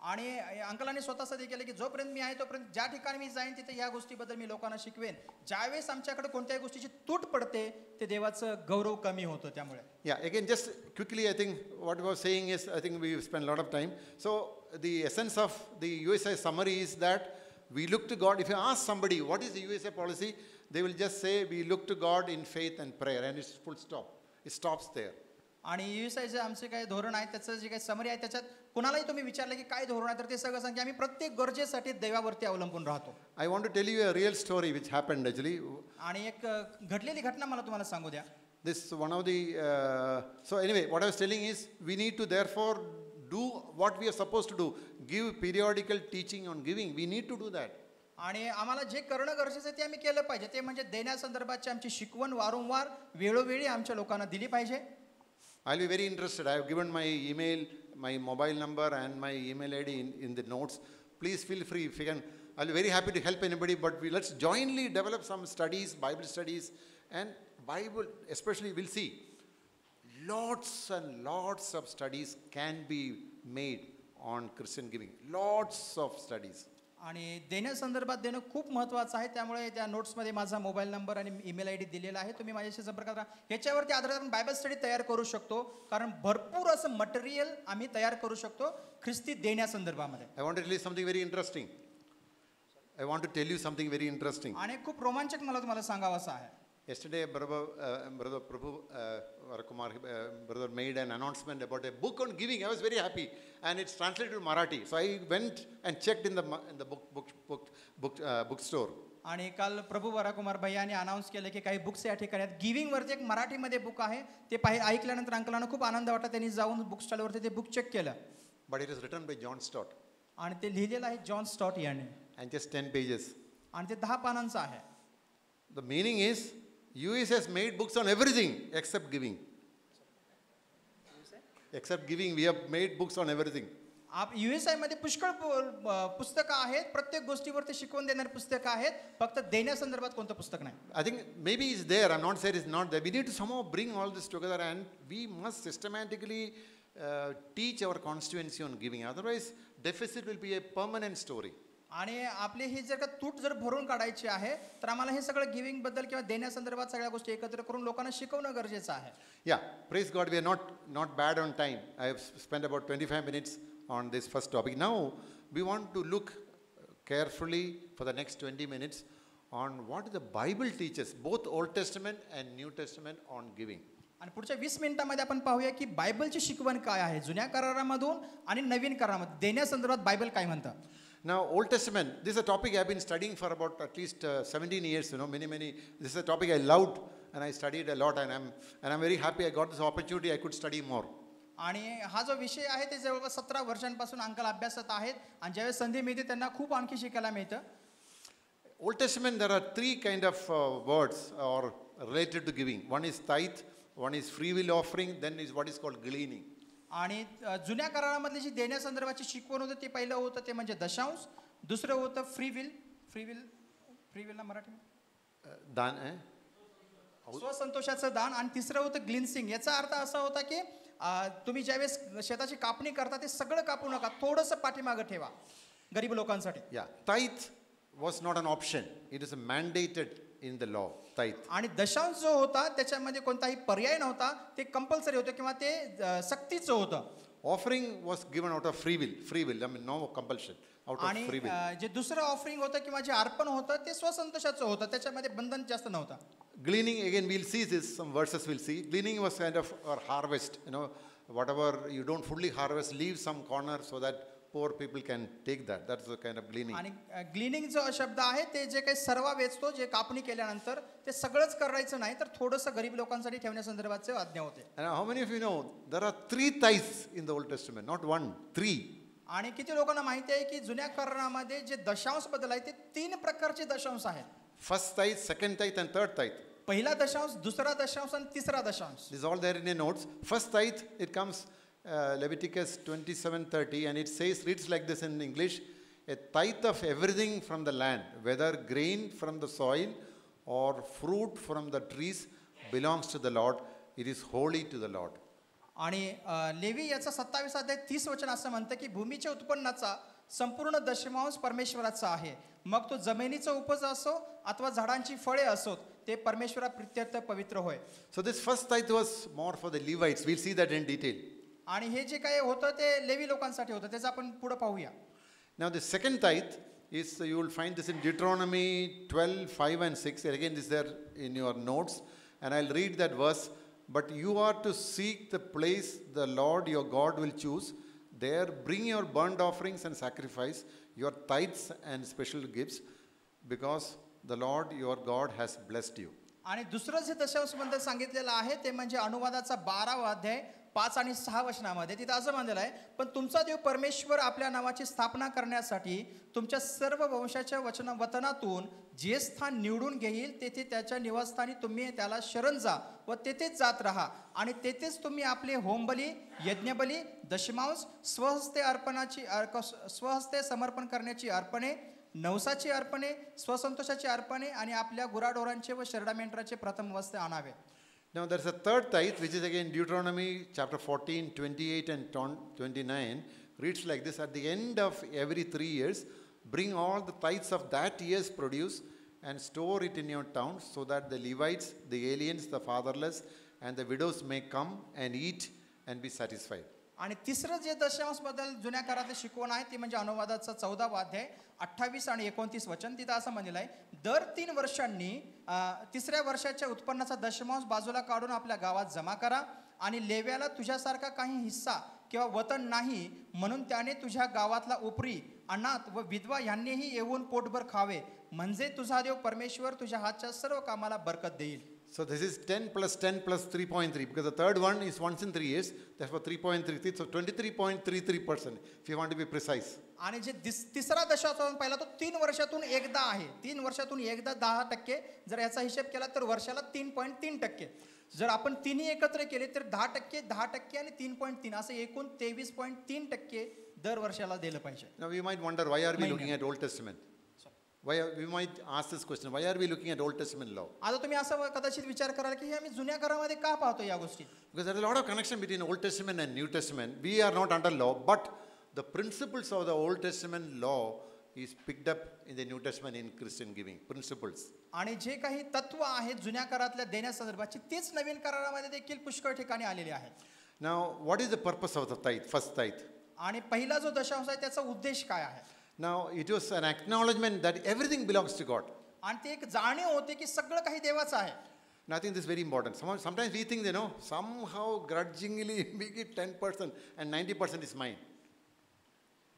आणि अंकलांनी स्वतः सदी केलं की जोपर्यंत मी आहे तोपर्यंत ज्या ठिकाणी मी जाईन तिथे या गोष्टीबद्दल मी लोकांना शिकवेन. ज्यावेळेस आमच्याकडे कोणत्याही गोष्टीची तूट पडते ते देवाचं गौरव कमी होतं त्यामुळे. Yeah, again, just quickly, I think what I was saying is, I think we've spent a lot of time. So the essence of the USI summary is that we look to God. If you ask somebody, what is the USI policy? They will just say, we look to God in faith and prayer, and it's full stop. It stops there. आणि USI जे आमचे काही धोरण आहे त्याचं जे काही summary आहे त्याच्यात कुणालाही तुम्ही विचारलं की काय धोरण आहे तर ते सगळं सांग की आम्ही प्रत्येक गरजेसाठी देवावरती अवलंबून राहतो. I want to tell you a real story which happened actually. आणि एक घडलेली घटना मला तुम्हाला सांगू द्या. This one of the, so anyway, what I was telling is, we need to therefore do what we are supposed to do. Give periodical teaching on giving. We need to do that. आणि आम्हाला जे करणं गरजेचं आहे ते आम्ही केलं पाहिजे. ते म्हणजे देण्यासंदर्भातची आमची शिकवण वारंवार वेळोवेळी आमच्या लोकांना दिली पाहिजे. I'll be very interested. I have given my email, my mobile number and my email ID in the notes. Please feel free if you can. I'll be very happy to help anybody, but let's jointly develop some studies, Bible studies, and Bible, especially we'll see. Lots and lots of studies can be made on Christian giving. Lots of studies. आणि देण्यासंदर्भात देणं खूप महत्त्वाचं आहे त्यामुळे त्या नोट्समध्ये माझा मोबाईल नंबर आणि ईमेल ID दिलेला आहे. तुम्ही माझ्याशी संपर्कात राहा. ह्याच्यावरती आधारित आपण बायबल स्टडी तयार करू शकतो कारण भरपूर असं मटेरियल आम्ही तयार करू शकतो ख्रिस्ती देण्यासंदर्भामध्ये. I want to tell you something very interesting. I want to tell you something very interesting. आणि खूप रोमांचक मला तुम्हाला सांगावं असं आहे. Yesterday, Brother Prabhu Varakumar, brother made an announcement about a book on giving. I was very happy, and it's translated to Marathi. So I went and checked in the bookstore. आणि काल प्रभू वराकुमार भैयाने अनाऊन्स केलं की काही books या ठिकाणी आहेत. गिव्हिंगवरती एक मराठीमध्ये बुक आहे, ते ऐकल्यानंतर अंकलांना खूप आनंद वाटला. त्यांनी जाऊन बुक स्टॉलवरती ते बुक चेक केलं. But it is written by John Stott. आणि ते लिहिलेलं आहे जॉन स्टॉट याने, And just 10 pages. आणि ते 10 पानांचं आहे. The meaning is, US has made books on everything except giving. Except giving, we have made books on everything. USA मध्ये पुष्कळ पुस्तकं आहेत, प्रत्येक गोष्टीवरती शिकवून देणारी पुस्तकं आहेत, फक्त देण्यासंदर्भात कोणतं पुस्तक नाही. I think maybe it's there. I'm not saying it's not there. We need to somehow bring all this together, and we must systematically teach our constituency on giving. Otherwise, deficit will be a permanent story. आणि आपली ही जर का तूट जर भरून काढायची आहे तर आम्हाला हे सगळं गिव्हिंग बद्दल किंवा देण्यासंदर्भात सगळ्या गोष्टी एकत्र करून लोकांना शिकवणं गरजेचं आहे. Yeah, praise God. We are not bad on time. I have spent about 25 minutes on this first topic. Now we want to look carefully for the next 20 minutes on what the Bible teaches, both Old Testament and New Testament, on giving. आणि पुढच्या 20 मिनिटांमध्ये आपण पाहूया की बायबलची शिकवण काय आहे, जुन्या करारामधून आणि नवीन करारामध्ये देण्यासंदर्भात बायबल काय म्हणतं. Now, Old Testament, this is a topic I've been studying for about at least 17 years, many. This is a topic I loved and I studied a lot, and I'm very happy I got this opportunity. I could study more. आणि हा जो विषय आहे ते जवळपास 17 वर्षांपासून uncle अभ्यासत आहेत, आणि ज्यावेळेस संधी मिळते त्यांना खूप आणखी शिकायला मिळतं. Old Testament, there are three kind of words or related to giving. One is tithe, one is free will offering, then is what is called gleaning. आणि जुन्या करारामधली जी देण्यासंदर्भाची शिकवण होतं ते पहिलं होतं ते म्हणजे दशांश, दुसरं होतं फ्री विल ना मराठी दान स्वसंतोषाचं दान, आणि तिसरं होतं ग्लिन्सिंग. याचा अर्थ असा होता की तुम्ही ज्यावेळेस शेताची कापणी करता ते सगळं कापू नका, थोडंसं पाठीमागं ठेवा गरीब लोकांसाठी. Yeah, tithe was not an option. It is mandated in the law. Tithe. आणि दशांश जो होता त्याच्यामध्ये कोणताही पर्याय नव्हता, ते कंपल्सरी होतं किंवा ते सक्तीचं होतं. Offering was given out of free will. I mean, no compulsion. Out of आणि free will. जे दुसरं ऑफरिंग होतं किंवा जे अर्पण होतं ते स्वसंतोषाचं होतं, त्याच्यामध्ये बंधन जास्त नव्हतं. Gleaning, again, we'll see this, some verses we'll see. Gleaning was kind of our harvest, whatever you don't fully harvest, leave some corner so that poor people can take that. That's the kind of gleaning. आणि ग्लिनिंग जो शब्द आहे ते जे काही सर्व वेचतो, जे कापणी केल्यानंतर ते सगळंच करायचं नाही, तर थोडंसं गरीब लोकांसाठी ठेवण्यासंदर्भाचे आज्ञा होते. And how many of you know there are 3 tithes in the Old Testament, not 1, 3. आणि किती लोकांना माहिती आहे की जुन्या करारामध्ये जे दशांश बद्दल आहे ते 3 प्रकारचे दशांश आहेत. First tithe, second tithe, and third tithe. पहिला दशांश, दुसरा दशांश आणि तिसरा दशांश. This is all there in your notes. First tithe, it comes Leviticus 27:30, and it reads like this in English: a tithe of everything from the land, whether grain from the soil or fruit from the trees, belongs to the Lord. It is holy to the Lord. आणि levy याचा 27 अध्याय 30 वचन असं म्हणतं की भूमीच्या उत्पन्नाचा संपूर्ण दशमांश परमेश्वराचा आहे, मग तो जमिनीचा उपज असो अथवा झाडांची फळे असोत, ते परमेश्वरा प्रित्यर्थ पवित्र होय. So this first tithe was more for the Levites. We'll see that in detail. आणि हे जे काही होतं ते लेवी लोकांसाठी होतं, त्याचं आपण पुढे पाहूया. Now the second tithe is, you will find this in Deuteronomy 12:5 and 6. Again, this is there in your notes, and I'll read that verse. But you are to seek the place the Lord your God will choose. There bring your burnt offerings and sacrifice, your tithes and special gifts, because the Lord your God has blessed you. आणि दुसरं जे दशांशबद्दल सांगितलेलं आहे ते म्हणजे अनुवादाचा 12वा अध्याय 5 आणि 6 वचनामध्ये तिथं असं म्हणलेलं आहे, पण तुमचा देव परमेश्वर आपल्या नावाची स्थापना करण्यासाठी तुमच्या सर्व वंशाच्या वतनातून जे स्थान निवडून घेईल तेथे त्याच्या निवासस्थानी तुम्ही त्याला शरण जा व तेथेच जात राहा, आणि तेथेच तुम्ही आपले होमबली, यज्ञबली, दशमांश, स्वहस्ते समर्पण करण्याची अर्पणे, नवसाची अर्पणे, स्वसंतोषाची अर्पणे आणि आपल्या गुराढोरांचे व शेरडामेंढराचे प्रथम वस्ते आणावे. Now there's a third tithe, which is again Deuteronomy chapter 14, 28 and 29, reads like this: at the end of every 3 years, bring all the tithes of that year's produce and store it in your towns, so that the Levites, the aliens, the fatherless, and the widows may come and eat and be satisfied. आणि तिसरं जे दशांशबद्दल जुन्या काळातले शिकवण आहे ती म्हणजे अनुवादाचा 14वा अध्याय 28 आणि 29 वचन. तिथं असं म्हणलेलं आहे, दर 3 वर्षांनी तिसऱ्या वर्षाच्या उत्पन्नाचा दशमांश बाजूला काढून आपल्या गावात जमा करा आणि लेव्याला तुझ्यासारखा काही हिस्सा किंवा वतन नाही म्हणून त्याने तुझ्या गावातला उपरी, अनाथ व विधवा यांनीही येऊन पोटभर खावे, म्हणजे तुझा देव परमेश्वर तुझ्या हातच्या सर्व कामाला बरकत देईल. So this is 10 plus 3.3, because the third one is once in 3 years, therefore 3.33, so 23.33%, if you want to be precise. आणि जे तिसरा दशांश पहिला तो 3 वर्षातून एकदा आहे. 3 वर्षातून एकदा 10%. जर याचा हिशेब केला तर वर्षाला 3.3%. जर आपण तिन्ही एकत्र केले तर 10%, 10% आणि 3.3 असं एकूण 23.3% दर वर्षाला दिलं पाहिजे. Now we might wonder, why are we looking at Old Testament? We might ask this question, why are we looking at Old Testament law? आता तुम्ही असं कदाचित विचार कराल की हे आम्ही जुन्या करारामध्ये का पाहतो या गोष्टी? Because there is a lot of connection between Old Testament and New Testament. We are not under law, but the principles of the Old Testament law is picked up in the New Testament in Christian giving. Principles. आणि जे काही तत्व आहेत जुन्या करारातल्या देण्यासंदर्भाची तेच नवीन करारामध्ये देखील पुष्कळ ठिकाणी आलेले आहेत. Now, what is the purpose of the tithe, first tithe? आणि पहिला जो दशांश आहे त्याचा उद्देश काय आहे? Now, it was an acknowledgement that everything belongs to God. आणि ते एक जाणीव होते की सगळं काही देवाचं आहे. And I think this is very important. Sometimes we think, somehow grudgingly we get 10% and 90% is mine.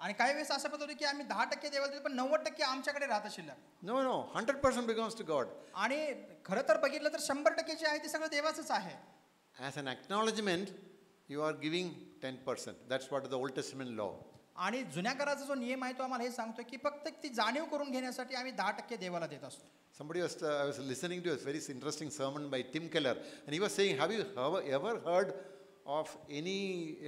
आणि काही वेळेस असं होतं की आम्ही 10% देवाला देतो पण 90% आमच्याकडे राहत शिल्लक. No, 100% belongs to God. आणि खरं तर बघितलं तर 100% जे आहे ते सगळं देवाचंच आहे. As an acknowledgement, you are giving 10%. That's what the Old Testament law. आणि जुन्या कराराचा जो नियम आहे तो आम्हाला हे सांगतो की फक्त ती जाणीव करून घेण्यासाठी आम्ही 10% देवाला देत असतो. I was listening to a very interesting sermon by Tim Keller, and he was saying, have you ever heard of any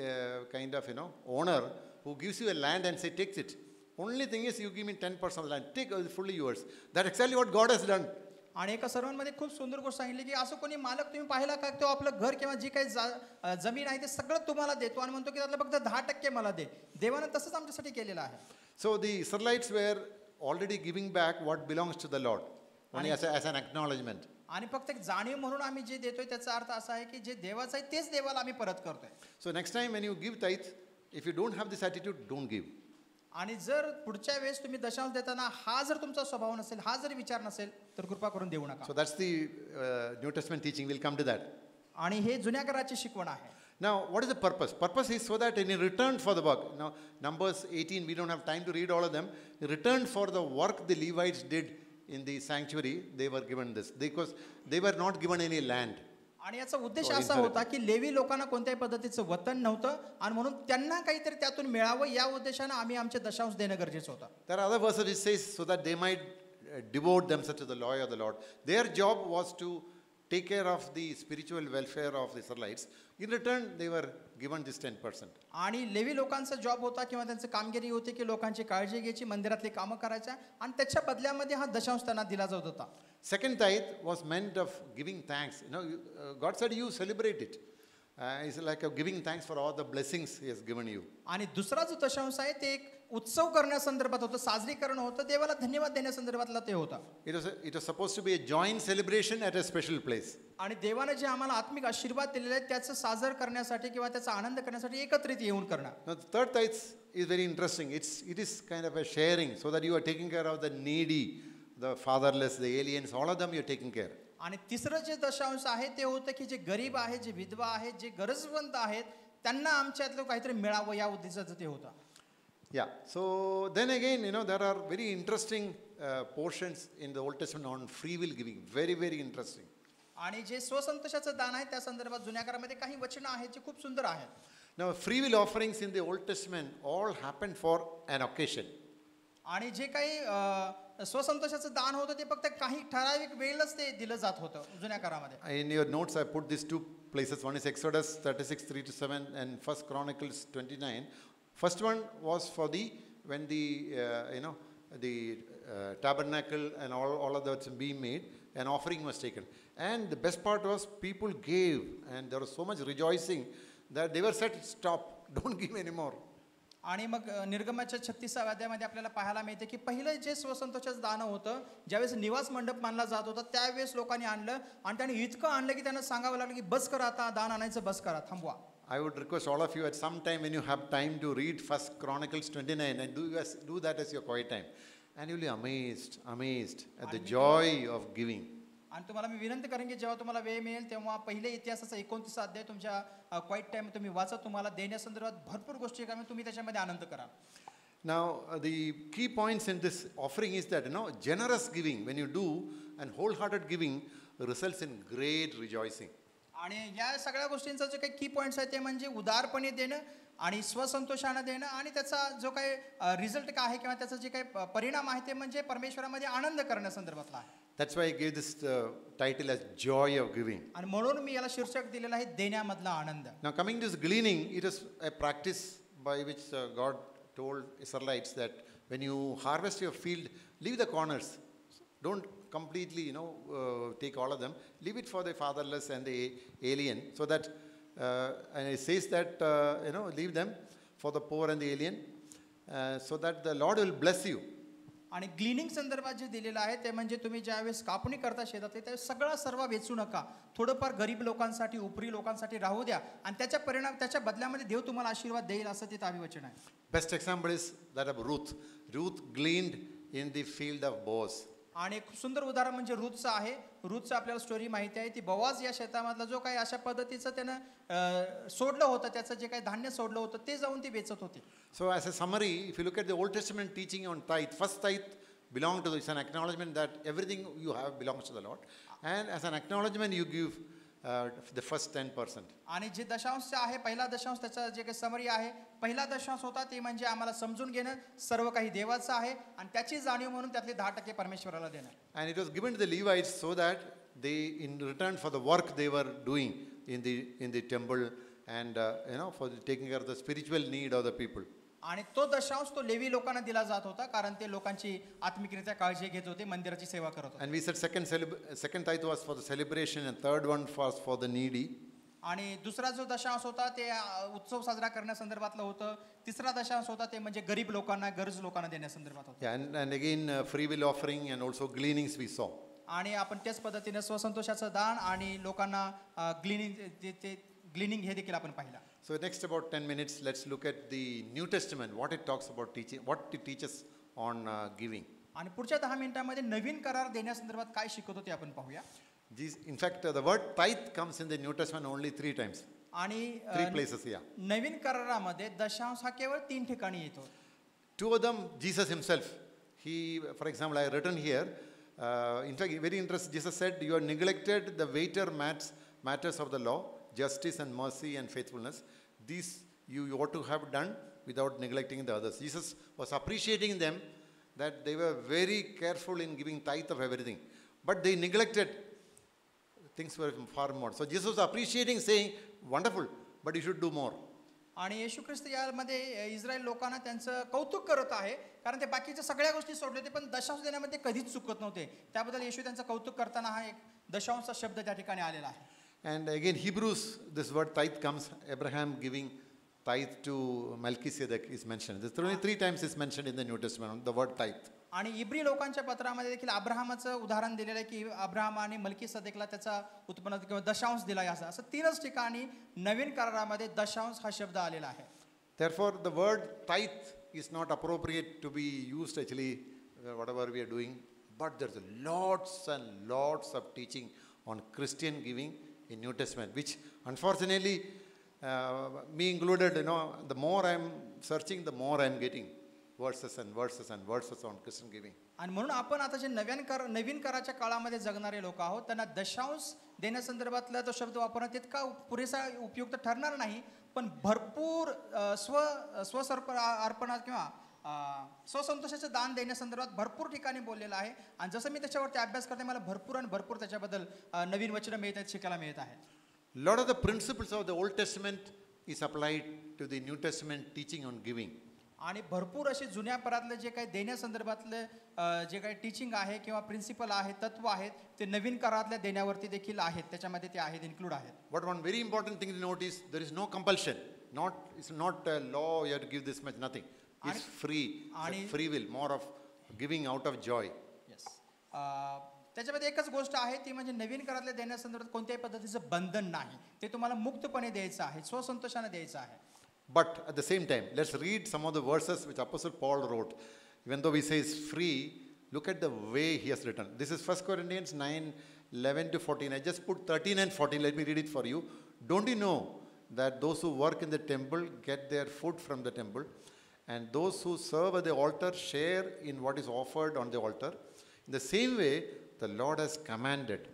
kind of owner who gives you a land and say, take it. Only thing is you give me 10% of the land, take it fully yours. That's exactly what God has done. आणि एका सर्वांमध्ये खूप सुंदर गोष्ट सांगितली की असं कोणी मालक तुम्ही पाहिला का तो आपलं घर किंवा जी काही जमीन आहे ते सगळं तुम्हाला देतो आणि म्हणतो की त्यातलं फक्त 10% मला दे. देवानं तसंच आमच्यासाठी केलेलं आहे. So the Israelites were already giving back what belongs to the Lord, only as an acknowledgement. आणि फक्त एक जाणीव म्हणून आम्ही जे देतोय त्याचा अर्थ असा आहे की जे देवाचं आहे तेच देवाला आम्ही परत करतोय. So next time when you give tithe, if you don't have this attitude, don't give. आणि जर पुढच्या वेळेस तुम्ही दशांश देताना हा जर तुमचा स्वभाव नसेल, हा जर विचार नसेल तर कृपा करून देऊ नका. So that's the New Testament teaching. We'll come to that. आणि हे जुन्या कराराची शिकवण आहे. Now, what is the purpose? Purpose is so that in return for the work. Now, Numbers 18, we don't have time to read all of them. In return for the work the Levites did in the sanctuary, they were given this. Because they were not given any land. आणि याचा उद्देश असा होता की levy लोकांना कोणत्याही पद्धतीचं वतन नव्हतं आणि म्हणून त्यांना काहीतरी त्यातून मिळावं या उद्देशानं आम्ही आमचे दशांश देणं गरजेचं होतं. There are other verses which says so that they might devote themselves to the law of the Lord. Their job was to take care of the spiritual welfare of the Israelites. In return, they were given this 10%. आणि levy लोकांचा job होता किंवा त्यांची कामगिरी होती की लोकांची काळजी घ्यायची, मंदिरातली कामं करायच्या आणि त्याच्या बदल्यामध्ये हा दशांश त्यांना दिला जात होता. Second tithe was meant of giving thanks. God said you celebrate it. It's like a giving thanks for all the blessings He has given you. आणि दुसरा जो दशांश आहे ते एक उत्सव करण्यासंदर्भात होतं, साजरीकरण होतं, देवाला धन्यवाद देण्यासंदर्भातला ते होता. It was supposed to be a joint celebration at a special place. आणि देवाने जे आम्हाला आत्मिक आशीर्वाद दिलेले आहेत त्याचं साजर करण्यासाठी किंवा त्याचा आनंद करण्यासाठी एकत्रित येऊन करणं. Now the third tithe is very interesting. It is kind of a sharing so that you are taking care of the needy, the fatherless, the aliens, all of them you are taking care. आणि तिसरं जे दशांश आहे ते होतं की जे गरीब आहेत, जे विधवा आहेत, जे गरजवंत आहेत त्यांना आमच्यातलं काहीतरी मिळावं या उद्देशाचं ते होतं. Yeah. So then again, there are very interesting portions in the Old Testament on free will giving. Very, very interesting. आणि जे स्वसंतोषाचं दान आहे त्या संदर्भात जुन्या करारामध्ये काही वचनं आहेत जे खूप सुंदर आहेत. Now, free will offerings in the Old Testament all happened for an occasion. आणि जे काही स्वसंतोषाचं दान होतं ते फक्त काही ठराविक वेळेलाच ते दिलं जात होतं जुन्या करारामध्ये. In your notes, I put these two places. One is Exodus 36, 3-7 and 1 Chronicles 29. First one was for when the tabernacle and all of that's being made, an offering was taken. And the best part was people gave and there was so much rejoicing that they were said, stop, don't give anymore. आणि मग निर्गमाच्या 36व्या अध्यायामध्ये आपल्याला पाहायला मिळते की पहिलं जे स्वसंतोषाचं दान होतं ज्यावेळेस निवास मंडप मानला जात होता त्यावेळेस लोकांनी आणलं आणि त्यांनी इतकं आणलं की त्यांना सांगावं लागलं की बस करा आता दान आणायचं बस करा थांबवा I would request all of you at some time when you have time to read First Chronicles 29 and do that as your quiet time. And you'll be amazed at the joy of giving. आणि तुम्हाला मी विनंती करेन की जेव्हा तुम्हाला वेळ मिळेल तेव्हा पहिले इतिहासाचा 29 अध्याय तुमच्या क्वाईट टाइम तुम्ही वाचा. तुम्हाला देण्यासंदर्भात भरपूर गोष्टी आहे, तुम्ही त्याच्यामध्ये आनंद करा. Now, the key points in this offering is that, generous giving, when you do, and wholehearted giving results in great rejoicing. आणि या सगळ्या गोष्टींचा जे काही की पॉईंट्स आहे ते म्हणजे उदारपणे देणं आणि स्वसंतोषानं देणं आणि त्याचा जो काही रिझल्ट काय आहे किंवा त्याचा जे काही परिणाम आहे ते म्हणजे परमेश्वरामध्ये आनंद करण्यासंदर्भातला आहे. That's why I gave this title as Joy of Giving. आणि म्हणून मी याला शीर्षक दिलेलं आहे देण्यामधला आनंद. Now coming to this gleaning, it is a practice by which God told Israelites that when you harvest your field, leave the corners. Don't completely, take all of them. Leave it for the fatherless and the alien, so that, and it says that, leave them for the poor and the alien, so that the Lord will bless you. आणि ग्लिनिंग संदर्भात जे दिलेलं आहे ते म्हणजे तुम्ही ज्यावेळेस कापणी करता शेतातले त्यावेळेस सगळा सर्व वेचू नका. थोडंफार गरीब लोकांसाठी उपरी लोकांसाठी राहू द्या आणि त्याच्या बदल्यामध्ये देव तुम्हाला आशीर्वाद देईल असं ते वचन आहे. Best example is that of Ruth. Ruth gleaned in the field of Boaz. आणि एक सुंदर उदाहरण म्हणजे रूथचं आहे. रूथचं आपल्याला स्टोरी माहिती आहे. ती बोआज या शेतामधला जो काही अशा पद्धतीचं त्यानं सोडलं होतं, त्याचं जे काही धान्य सोडलं होतं ते जाऊन ती वेचत होती. So as a summary, if you look at the Old Testament teaching on tithe, first tithe belongs to it's an acknowledgement that everything you have belongs to the Lord, and as an acknowledgement you give the first 10%. आणि जे दशांश आहे पहिला दशांश त्याचा जे काही summary आहे, पहिला दशांश होता ते म्हणजे आम्हाला समजून घेणं सर्व काही देवाचं आहे आणि त्याची जाणीव म्हणून त्यातले 10% परमेश्वराला देणं. And it was given to the Levites so that they, in return for the work they were doing in the temple and for taking care of the spiritual need of the people. आणि तो दशांश तो levy लोकांना दिला जात होता कारण ते लोकांची आत्मिकरित्या काळजी घेत होते, मंदिराची सेवा करत होते. And we said second tithe was for the celebration and third one was for the needy. आणि दुसरा जो दशांश होता ते उत्सव साजरा करण्यासंदर्भातलं होतं. तिसरा दशांश होता ते म्हणजे गरीब लोकांना गरज लोकांना देण्यासंदर्भात होतं. Yeah, and again free will offering and also gleanings we saw. आणि आपण त्याच पद्धतीने स्वसंतोषाचं दान आणि लोकांना ग्लिनिंग हे देखील आपण पाहिलं. So next about 10 minutes, let's look at the New Testament, what it talks about teaching, what it teaches on giving. आणि पुढच्या 10 मिनिटांमध्ये नवीन करार देण्यासंदर्भात काय शिकवतो ते आपण पाहूया. In fact, the word tithe comes in the New Testament only 3 times. आणि 3 places, yeah. नवीन करारामध्ये दशांश हा केवळ 3 ठिकाणी येतो. 2 of them, Jesus himself. He, for example, I have written here, in fact, very interesting, Jesus said, you have neglected the weightier matters of the law, justice and mercy and faithfulness. These you ought to have done without neglecting the others. Jesus was appreciating them that they were very careful in giving tithe of everything. But they neglected things were far more. So Jesus was appreciating, saying, wonderful, but you should do more. आणि येशू ख्रिस्त यामध्ये Israel लोकांना त्यांचं कौतुक करत आहे कारण ते बाकीच्या सगळ्या गोष्टी सोडले होते पण दशांश देण्यामध्ये कधीच चुकत नव्हते. त्याबद्दल येशू त्यांचं कौतुक करताना हा एक दशांशचा शब्द त्या ठिकाणी आलेला आहे. And again, Hebrews, this word tithe comes, Abraham giving tithe to Melchizedek is mentioned. There's only 3 times it's mentioned in the New Testament, the word tithe. आणि इब्री लोकांच्या पत्रामध्ये देखील अब्राहमाचं उदाहरण दिलेलं आहे की अब्राहम आणि मल्कीसदेकला त्याचा उत्पन्न किंवा दशांश दिला असं 3च ठिकाणी नवीन करारामध्ये दशांश हा शब्द आलेला आहे. Therefore, the word tithe is not appropriate to be used actually, whatever we are doing, but there's lots and lots of teaching on Christian giving in New Testament, which unfortunately, me included, the more I'm searching, the more I'm getting verses and verses and verses on Christian giving. आणि म्हणून आपण आता जे नवीन कराच्या काळामध्ये जगणारे लोक आहोत त्यांना दशांश देण्यासंदर्भातला तो शब्द वापरणं तितका पुरेसा उपयुक्त ठरणार नाही, पण भरपूर अर्पणात किंवा स्वसंतोषाचं दान देण्यासंदर्भात भरपूर ठिकाणी बोललेलं आहे. आणि जसं मी त्याच्यावरती अभ्यास करते मला भरपूर त्याच्याबद्दल नवीन वचनं मिळत आहेत, शिकायला मिळत आहेत. Lot of the principles of the Old Testament is applied to the New Testament teaching on giving. आणि भरपूर असे जुन्या परातले जे काही देण्यासंदर्भातले जे काही टीचिंग आहे किंवा प्रिन्सिपल आहे तत्व आहेत ते नवीन करारातल्या देण्यावरती देखील आहेत, त्याच्यामध्ये ते आहेत, इन्क्लूड आहेत. But one very important thing to note is there is no compulsion. It's not a law you have to give this much, nothing. It's free. It's free will, more of giving out of joy. Yes. त्याच्यामध्ये एकच गोष्ट आहे ती म्हणजे नवीन करारातल्या देण्यासंदर्भात कोणत्याही पद्धतीचं बंधन नाही. ते तुम्हाला मुक्तपणे द्यायचं आहे, स्वसंतोषाने द्यायचं आहे. But at the same time, let's read some of the verses which Apostle Paul wrote. Even though we say it's free, look at the way he has written. This is 1 Corinthians 9, 11 to 14. I just put 13 and 14. Let me read it for you. Don't you know that those who work in the temple get their food from the temple, and those who serve at the altar share in what is offered on the altar? In the same way, the Lord has commanded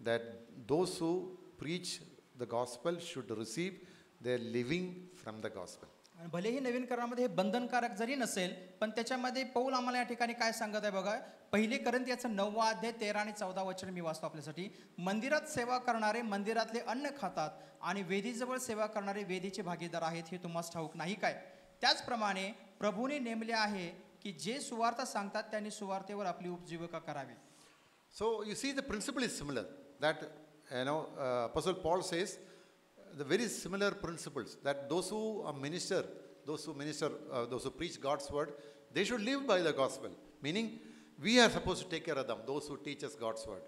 that those who preach the gospel should receive their living from the gospel. आणि भलेही नवीन करारामध्ये हे बंधनकारक जरी नसेल, पण त्याच्यामध्ये पौल आम्हाला या ठिकाणी काय सांगत आहे बघा. पहिली करंथियाचं 9 अध्याय 13 आणि 14 वचन मी वाचतो आपल्यासाठी. मंदिरात सेवा करणारे मंदिरातले अन्न खातात आणि वेदीजवळ सेवा करणारे वेदीचे भागीदार आहेत, हे तुम्हाला ठाऊक नाही काय? त्याचप्रमाणे प्रभूने नेमले आहे की जे सुवार्ता सांगतात त्यांनी सुवार्तेवर आपली उपजीविका करावी. So you see, the principle is similar. That Apostle Paul says the very similar principles, that those who minister, those who preach God's word, they should live by the gospel. Meaning, we are supposed to take care of them, those who teach us God's word.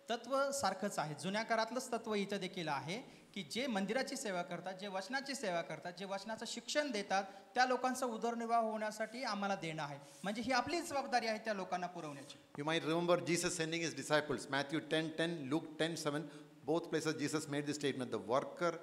तत्व सारखंच आहे. जुन्या काळातलंच तत्व इथं देखील आहे की जे मंदिराची सेवा करतात, जे वचनाची सेवा करतात, जे वचनाचं शिक्षण देतात, त्या लोकांचा उदरनिर्वाह होण्यासाठी आम्हाला देणं आहे. म्हणजे ही आपली जबाबदारी आहे त्या लोकांना पुरवण्याची. You might remember Jesus sending his disciples, Matthew 10:10, Luke 10:7. Both places Jesus made the statement, the worker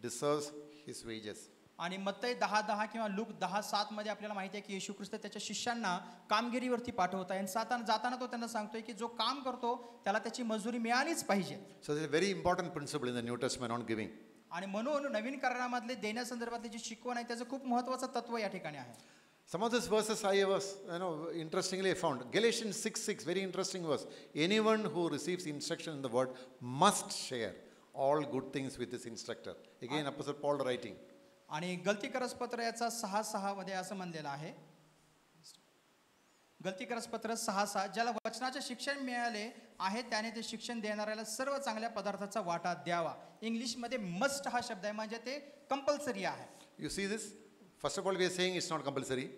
deserves his wages. आणि मत्तई 10:10 किंवा लूक 10:7 मध्ये आपल्याला माहिती आहे की येशू ख्रिस्त त्याच्या शिष्यांना कामगिरीवरती पाठवत आहे. आणि जाताना तो त्यांना सांगतोय की जो काम करतो त्याला त्याची मजुरी मिळालीच पाहिजे. So there's a very important principle in the New Testament on giving. आणि म्हणून नवीन करारामधले देण्यासंदर्भातली जी शिकवण आहे त्याचं खूप महत्त्वाचं तत्व या ठिकाणी आहे. Some of these verses I was, interestingly found. Galatians 6:6, very interesting verse. Anyone who receives instruction in the word must share all good things with his instructor. Again, Apostle Paul writing. आणि गलती करसपत्र याचा 6:6 मध्ये असं म्हणलेलं आहे. गलती करसपत्र 6:6, ज्याला वचनाचे शिक्षण मिळाले आहे त्याने ते शिक्षण देणाऱ्याला सर्व चांगल्या पदार्थाचा वाटा द्यावा. इंग्लिशमध्ये मस्ट हा शब्द आहे, म्हणजे ते कंपल्सरी आहे. You see this? First of all, we are saying it's not compulsory,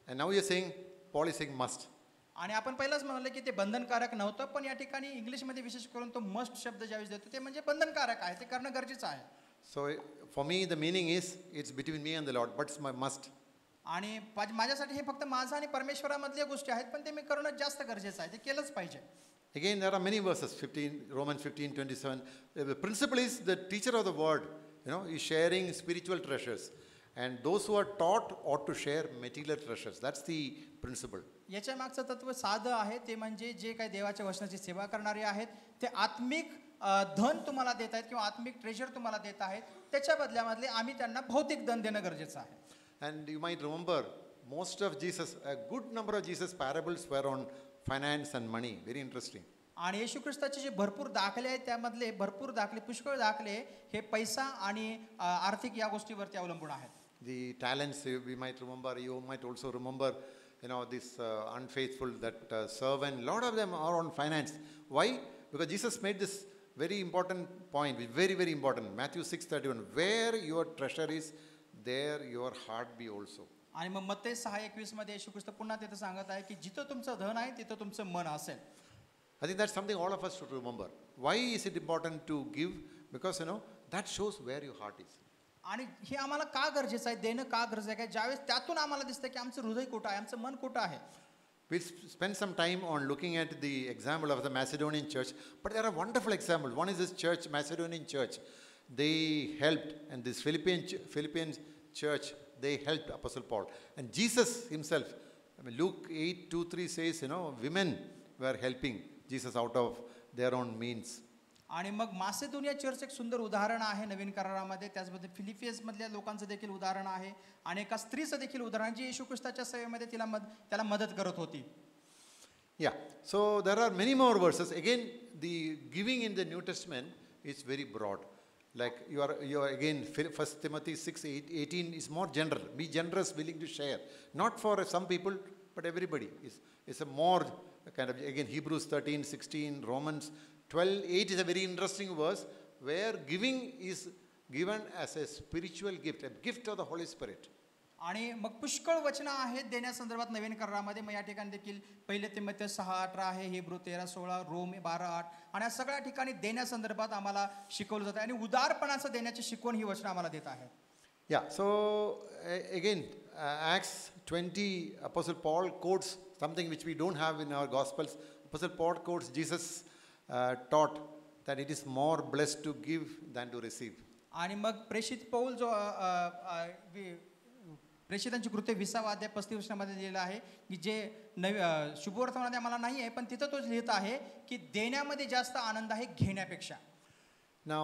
and now we are saying Paul is saying must. आणि आपण पहिलाच म्हणाले की ते बंधनकारक नव्हतं, पण या ठिकाणी इंग्लिशमध्ये विशेष करून तो मस्ट शब्द ज्यावेळेस देतो ते म्हणजे बंधनकारक आहे, ते करणं गरजेचं आहे. So for me, the meaning is it's between me and the Lord, but it's my must. आणि माझ्यासाठी हे फक्त माझं आणि परमेश्वरामधल्या गोष्टी आहेत, पण ते मी करणं जास्त गरजेचं आहे, ते केलंच पाहिजे. Again, there are many verses. Romans 15:27. The principle is the teacher of the word, is sharing spiritual treasures. And those who are taught ought to share material treasures. That's the principle. याच्या मागचं तत्व साधं आहे, ते म्हणजे जे काही देवाच्या वचनाची सेवा करणारे आहेत ते आत्मिक धन तुम्हाला देत आहेत किंवा आत्मिक ट्रेजर तुम्हाला देत आहेत, त्याच्या बदल्यामधले आम्ही त्यांना भौतिक धन देणं गरजेचं आहे. And you might remember, a good number of Jesus' parables were on finance and money. Very interesting. आणि येशू ख्रिस्ताचे जे भरपूर दाखले आहेत त्यामधले भरपूर दाखले, पुष्कळ दाखले हे पैसा आणि आर्थिक या गोष्टीवरती अवलंबून आहेत. The talents, we might remember, you might also remember, this unfaithful, that servant, a lot of them are on finance. Why? Because Jesus made this very important point, very, very important. Matthew 6:31, where your treasure is, there your heart be also. आणि मग मत्तई 6:21 मध्ये येशू ख्रिस्त पुन्हा तिथे सांगत आहे की जिथं तुमचं धन आहे तिथं तुमचं मन असेल. I think that's something all of us should remember. Why is it important to give? Because, that shows where your heart is. आणि हे आम्हाला का गरजेचं आहे, देणं का गरजेचं आहे, ज्यावेळेस त्यातून आम्हाला दिसतं की आमचं हृदय कुठं आहे, आमचं मन कुठं आहे. We'll spend some time on looking at the example of the Macedonian church, but there are wonderful examples. One is this church, Macedonian church. They helped, and this Philippian church, they helped Apostle Paul. And Jesus himself, Luke 8:2-3 says, women were helping Jesus out of their own means. आणि मग मासेदोनिया church एक सुंदर उदाहरण आहे नवीन करारामध्ये. त्याचबद्दल Philippines मधल्या लोकांचं देखील उदाहरण आहे आणि एका स्त्रीचं देखील उदाहरण जी येशू ख्रिस्ताच्या सेवेमध्ये त्याला मदत करत होती. Yeah, so there are many more verses. Again, the giving in the New Testament is very broad. Like you are again, 1 Timothy 6:18 is more general. Be generous, willing to share. Not for some people, but everybody. It's a more kind of, again, Hebrews 13:16, Romans 12:8 is a very interesting verse where giving is given as a spiritual gift, a gift of the Holy Spirit. आणि मग पुष्कळ वचनं आहेत देण्यासंदर्भात नवीन करारामध्ये. मग या ठिकाणी देखील पहिले तिमोथेय 6:18 आहे, हिब्रू 13:16, रोम 12:8 आणि या सगळ्या ठिकाणी देण्यासंदर्भात आम्हाला शिकवलं जातं आणि उदारपणाचं देण्याची शिकवण ही वचनं आम्हाला देत आहेत. Yeah, so again, Acts 20, Apostle Paul quotes something which we don't have in our Gospels. Apostle Paul quotes Jesus taught that it is more blessed to give than to receive. आणि मग प्रेषित पौल जो प्रेषितांची कृत्य 20 अध्याय 35 वचनामध्ये लिहिलं आहे की जे शुभवर्तमानामध्ये आम्हाला नाही आहे, पण तिथं तो लिहित आहे की देण्यामध्ये जास्त आनंद आहे घेण्यापेक्षा. Now,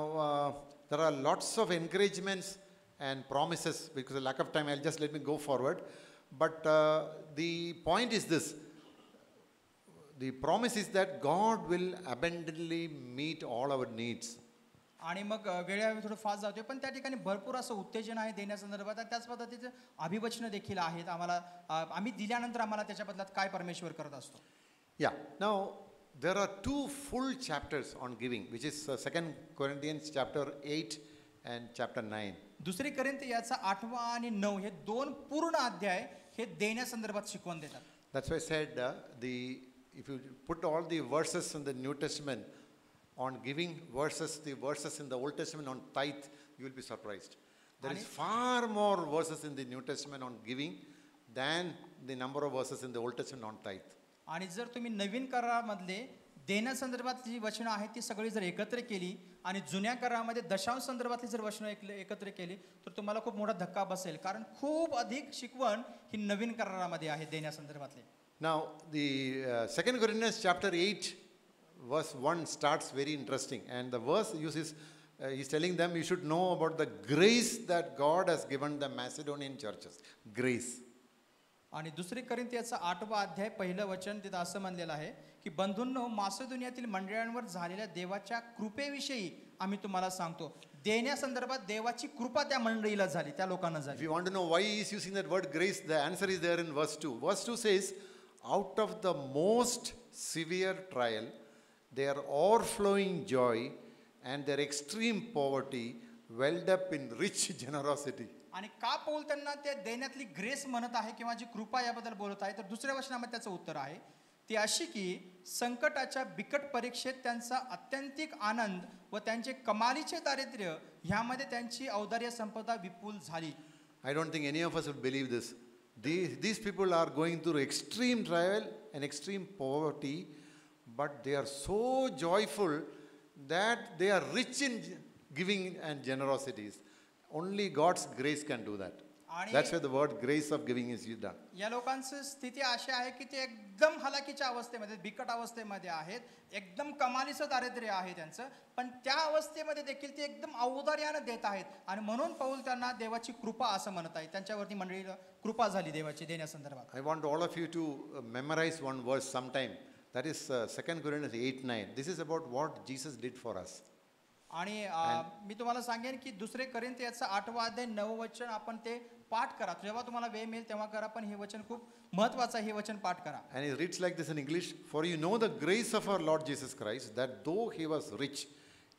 there are lots of encouragements and promises. Because of lack of time, I'll just let me go forward. But the point is this. The promise is that God will abundantly meet all our needs. आणि मग वेळेवर थोडं fast जातोय, पण त्या ठिकाणी भरपूर असं उत्तेजन आहे देण्यासंदर्भात आणि त्याच पद्धतीचं अभिवचनं देखील आहेत. आम्हाला आम्ही दिल्यानंतर आम्हाला त्याच्या बदल्यात काय परमेश्वर करत असतो. Yeah. Now, there are two full chapters on giving, which is 2 Corinthians chapter 8 and chapter 9. दुसरी कोरिंथी याचा 8 आणि 9 हे दोन पूर्ण अध्याय हे देण्यासंदर्भात शिकवण देतात. That's why I said if you put all the verses in the New Testament on giving versus the verses in the Old Testament on tithe, you will be surprised. There is far more verses in the New Testament on giving than the number of verses in the Old Testament on tithe. आणि जर तुम्ही नवीन करारामधले देण्यासंदर्भात जी वचनं आहेत ती सगळी जर एकत्र केली आणि जुन्या करारामध्ये दशांश संदर्भातली जर वचनं एकत्र केली तर तुम्हाला खूप मोठा धक्का बसेल, कारण खूप अधिक शिकवण ही नवीन करारामध्ये आहे देण्यासंदर्भातली. Now, the 2 Corinthians chapter 8 verse 1 starts very interesting, and the verse uses he's telling them you should know about the grace that God has given the Macedonian churches. Grace. आणि दुसरी कोरिंथियाचा 8वा अध्याय पहिलं वचन तिथं असं म्हणलेलं आहे की बंधूंनो, मासिदोनियातील मंडळांवर झालेल्या देवाच्या कृपेविषयी आम्ही तुम्हाला सांगतो. देण्यासंदर्भात देवाची कृपा त्या मंडळीला झाली, त्या लोकांना If झाली. you want to know why he is using that word grace, the answer is there in verse 2. Verse 2 says, out of the most severe trial, their overflowing joy and their extreme poverty welled up in rich generosity. आणि का पौल त्यांना ते देण्यातली grace म्हणत आहे किंवा जी कृपा याबद्दल बोलत आहे, तर दुसऱ्या वचनामध्ये त्याचं उत्तर आहे ती अशी की संकटाच्या बिकट परीक्षेत त्यांचा अत्यंतिक आनंद व त्यांचे कमालीचे दारिद्र्य ह्यामध्ये त्यांची औदार्य संपदा विपुल झाली. I don't think any of us would believe this. These people are going through extreme trial and extreme poverty, but they are so joyful that they are rich in giving and generosities. Only God's grace can do that. That's why the word grace of giving is used. या लोकांची स्थिती अशी आहे की ते एकदम हलाखीच्या अवस्थेमध्ये, बिकट अवस्थेमध्ये आहेत, एकदम कमालीचं दारिद्र्य आहे त्यांचं, पण त्या अवस्थेमध्ये देखील ते एकदम औदार्यानं देत आहेत. आणि म्हणून पौल त्यांना देवाची कृपा असं म्हणत आहे, त्यांच्यावरती मंडळीला कृपा झाली देवाची देण्यासंदर्भात. I want all of you to memorize one verse sometime. That is 2 Corinthians 8:9. This is about what Jesus did for us. आणि मी तुम्हाला सांगेन की दुसरे कोरिंथियाचा 8वा अध्याय 9 वचन आपण ते पाठ करा. जेव्हा तुम्हाला वेळ मिळेल तेव्हा करा, पण हे वचन खूप महत्त्वाचं आहे, हे वचन पाठ करा. And it reads like this in English. For you know the grace of our Lord Jesus Christ, that though he was rich,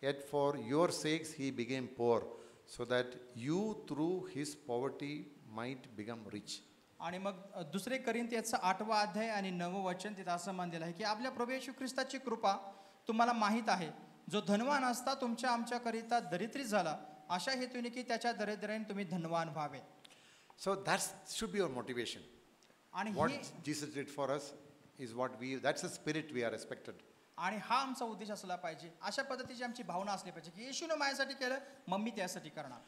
yet for your sakes he became poor, so that you through his poverty might become rich. आणि मग दुसरे कोरिंथियाचा 8वा अध्याय आणि 9 वचन तिथं असं म्हणलेलं आहे की आपल्या प्रभू येशू ख्रिस्ताची कृपा तुम्हाला माहीत आहे, जो धनवान असता तुमच्या आमच्याकरिता दरिद्री झाला, अशा हेतूने की त्याच्या दरिद्र्याने तुम्ही धनवान व्हावे. So that should be our motivation. आणि What Jesus did for us is what that's the spirit we are expected. आणि हा आमचा उद्देश असला पाहिजे, अशा पद्धतीची आमची भावना असली पाहिजे की येशूने माझ्यासाठी केलं, मग मी त्यासाठी करणार.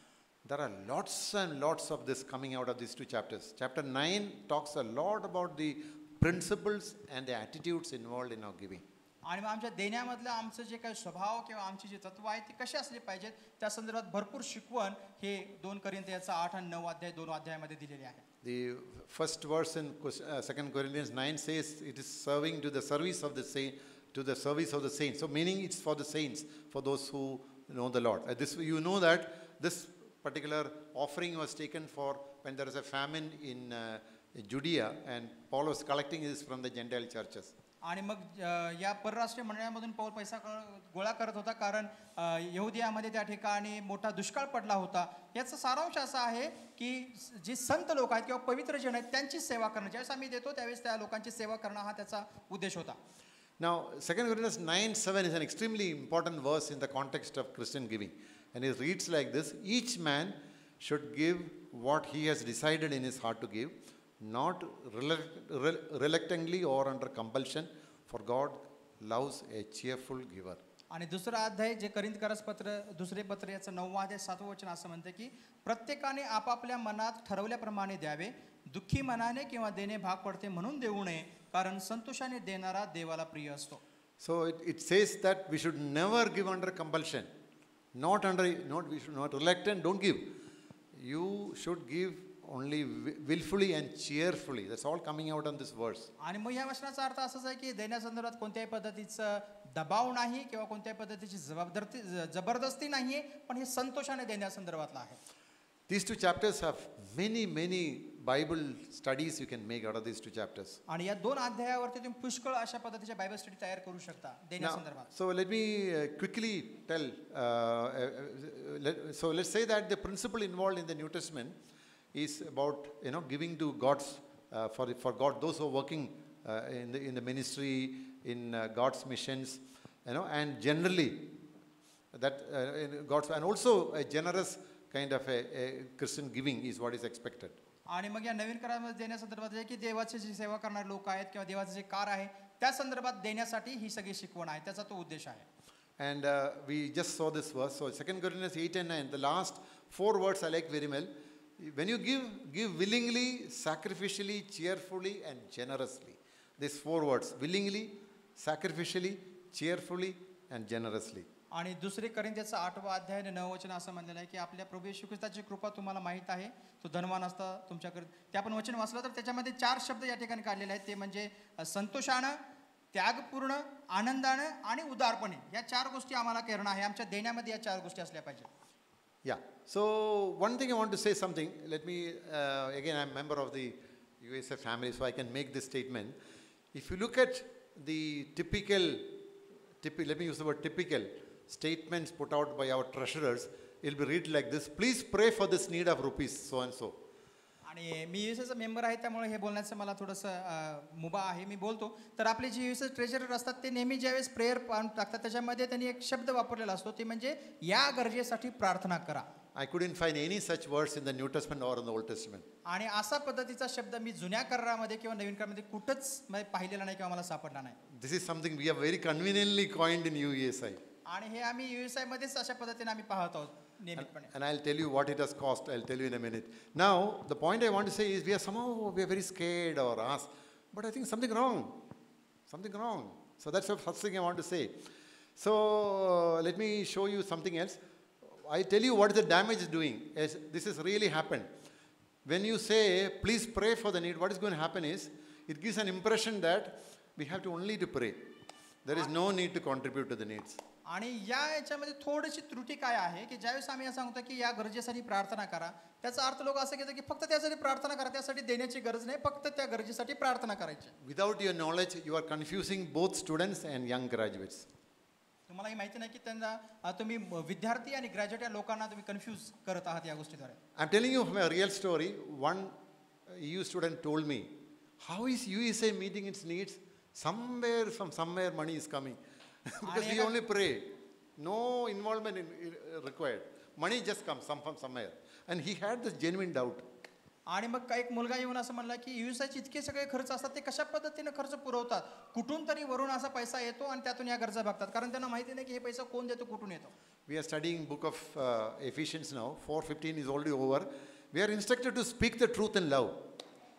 There are lots and lots of this coming out of these two chapters. Chapter 9 talks a lot about the principles and the attitudes involved in our giving. आणि आमच्या देण्यामधलं आमचं जे काही स्वभाव किंवा आमची जे तत्व आहे ते कसे असले पाहिजेत त्या संदर्भात भरपूर शिकवण हे 2 कोरिंथियाचा 8 आणि 9 अध्याय 2 अध्यायामध्ये दिलेले आहे. The first verse in 2 Corinthians 9 says it is serving to the service of the saints. So meaning it's for the saints, for those who know the Lord. This you know that this particular offering was taken for when there is a famine in Judea, and Paul was collecting this from the Gentile churches. आणि मग या परराष्ट्रीय मंडळामधून पौल पैसा गोळा करत होता, कारण यहुदियामध्ये त्या ठिकाणी मोठा दुष्काळ पडला होता. याचा सारांश असा आहे की जी संत लोक आहेत किंवा पवित्र जन आहेत त्यांची सेवा करणं. ज्यावेळेस आम्ही देतो त्यावेळेस त्या लोकांची सेवा करणं हा त्याचा उद्देश होता. Now, 2 Corinthians 9:7 is an extremely important verse in the context of Christian giving. And it reads like this: each man should give what he has decided in his heart to give, not reluctantly or under compulsion, for God loves a cheerful giver. आणि दुसरा अध्याय जे करिंथकरास पत्र दुसरे पत्र याचं 9 अध्याय 7 वचन असं म्हणतं की प्रत्येकाने आपापल्या मनात ठरवल्याप्रमाणे द्यावे, दुःखी मनाने किंवा देणे भाग पडते म्हणून देऊ नये, कारण संतोषाने देणारा देवाला प्रिय असतो. So it says that we should never give under compulsion, we should not reluctant, don't give. You should give only willfully and cheerfully. That's all coming out on this verse. आणि मग या वचनाचा अर्थ असाच आहे की देण्यासंदर्भात कोणत्याही पद्धतीचं दबाव नाही किंवा कोणत्याही पद्धतीची जबरदस्ती नाहीये, पण हे संतोषाने देण्यासंदर्भातलं आहे. These two chapters have many Bible studies you can make out of these two chapters. आणि या दोन अध्यायावरती तुम्ही पुष्कळ अशा पद्धतीच्या बायबल स्टडी तयार करू शकता देण्यासंदर्भात. So let me quickly tell. So let's say that the principle involved in the New Testament is about giving to God's for God, those who are working in the ministry, in God's missions, and generally that God's, and also a generous kind of a Christian giving is what is expected. आणि मग या नवीन करारामध्ये देण्यासंदर्भात आहे की देवाची जी सेवा करणारे लोक आहेत किंवा देवाचे जे कार्य आहे त्या संदर्भात देण्यासाठी ही सगळी शिकवण आहे, त्याचा तो उद्देश आहे. And we just saw this verse. So 2 Corinthians 8 and 9, the last 4 words I like very well. When you give willingly, sacrificially, cheerfully and generously. These 4 words: willingly, sacrificially, cheerfully and generously. आणि दुसरे करिंथ्याचा 8वा अध्याय 9 वचन असं म्हणलेलं आहे की आपल्या प्रभू येशू ख्रिस्ताची कृपा तुम्हाला माहीत आहे, तो धनवान असता तुमच्याकडे. ते आपण वचन वाचलं तर त्याच्यामध्ये 4 शब्द या ठिकाणी काढलेले आहेत. ते म्हणजे संतोषानं, त्यागपूर्ण, आनंदानं आणि उदारपणे. या 4 गोष्टी आम्हाला करणं आहे. आमच्या देण्यामध्ये या 4 गोष्टी असल्या पाहिजेत. Yeah. So one thing I want to say something. Let me again, I'm a member of the USF family, so I can make this statement. If you look at the let me use the word typical statements put out by our treasurers, it will be read like this: please pray for this need of rupees so and so. आणि मी युएसएचा member आहे त्यामुळे हे बोलण्याचं मला थोडंसं मुभा आहे. मी बोलतो तर आपले जे युएसएस ट्रेजरर असतात ते नेहमी ज्यावेळेस प्रेयर टाकतात त्याच्यामध्ये त्यांनी एक शब्द वापरलेला असतो, ते म्हणजे या गरजेसाठी प्रार्थना करा. I couldn't find any such words in the New Testament or in the Old Testament. आणि असा पद्धतीचा शब्द मी जुन्या करारामध्ये किंवा नवीन करारामध्ये कुठंच पाहिलेला नाही किंवा मला सापडला नाही. This is something we have very conveniently coined in UESI. आणि हे आम्ही युएसआय मध्येच अशा पद्धतीने आम्ही पाहत आहोत नियमितपणे. And I'll tell you what it has cost. I'll tell you in a minute. Now, the point I want to say is we are very scared or asked, but I think something wrong. So that's the first thing I want to say. So let me show you something else. I tell you what the damage is doing. As this has really happened. When you say, please pray for the need, what is going to happen is, it gives an impression that we have to only to pray. There is no need to contribute to the needs. आणि याच्यामध्ये थोडीशी त्रुटी काय आहे की ज्यावेळेस आम्ही असं सांगतो की या गरजेसाठी प्रार्थना करा, त्याचा अर्थ लोक असं घेतात की फक्त त्यासाठी प्रार्थना करा, त्यासाठी देण्याची गरज नाही, फक्त त्या गरजेसाठी प्रार्थना करायची. Without your knowledge, you are confusing both students and young graduates. तुम्हाला हे माहिती नाही की त्यांना तुम्ही विद्यार्थी आणि ग्रॅज्युएट या लोकांना तुम्ही कन्फ्यूज करत आहात या गोष्टीद्वारे. I'm telling you from a real story. One EU student told me, how is USA meeting its needs? From somewhere money is coming. Because we only pray. No involvement required. Money just comes from somewhere. And he had this genuine doubt. आणि मग एक मुलगा येऊन असं म्हणला की युएसआयचे इतके सगळे खर्च असतात, ते कशा पद्धतीने खर्च पुरवतात, कुठून तरी वरून असा पैसा येतो आणि त्यातून या गरजा भागतात, कारण त्यांना माहिती नाही की हे पैसा कोण देतो, कुठून येतो. We are studying book of Ephesians now. 4:15 is already over. We are instructed to speak the truth in love.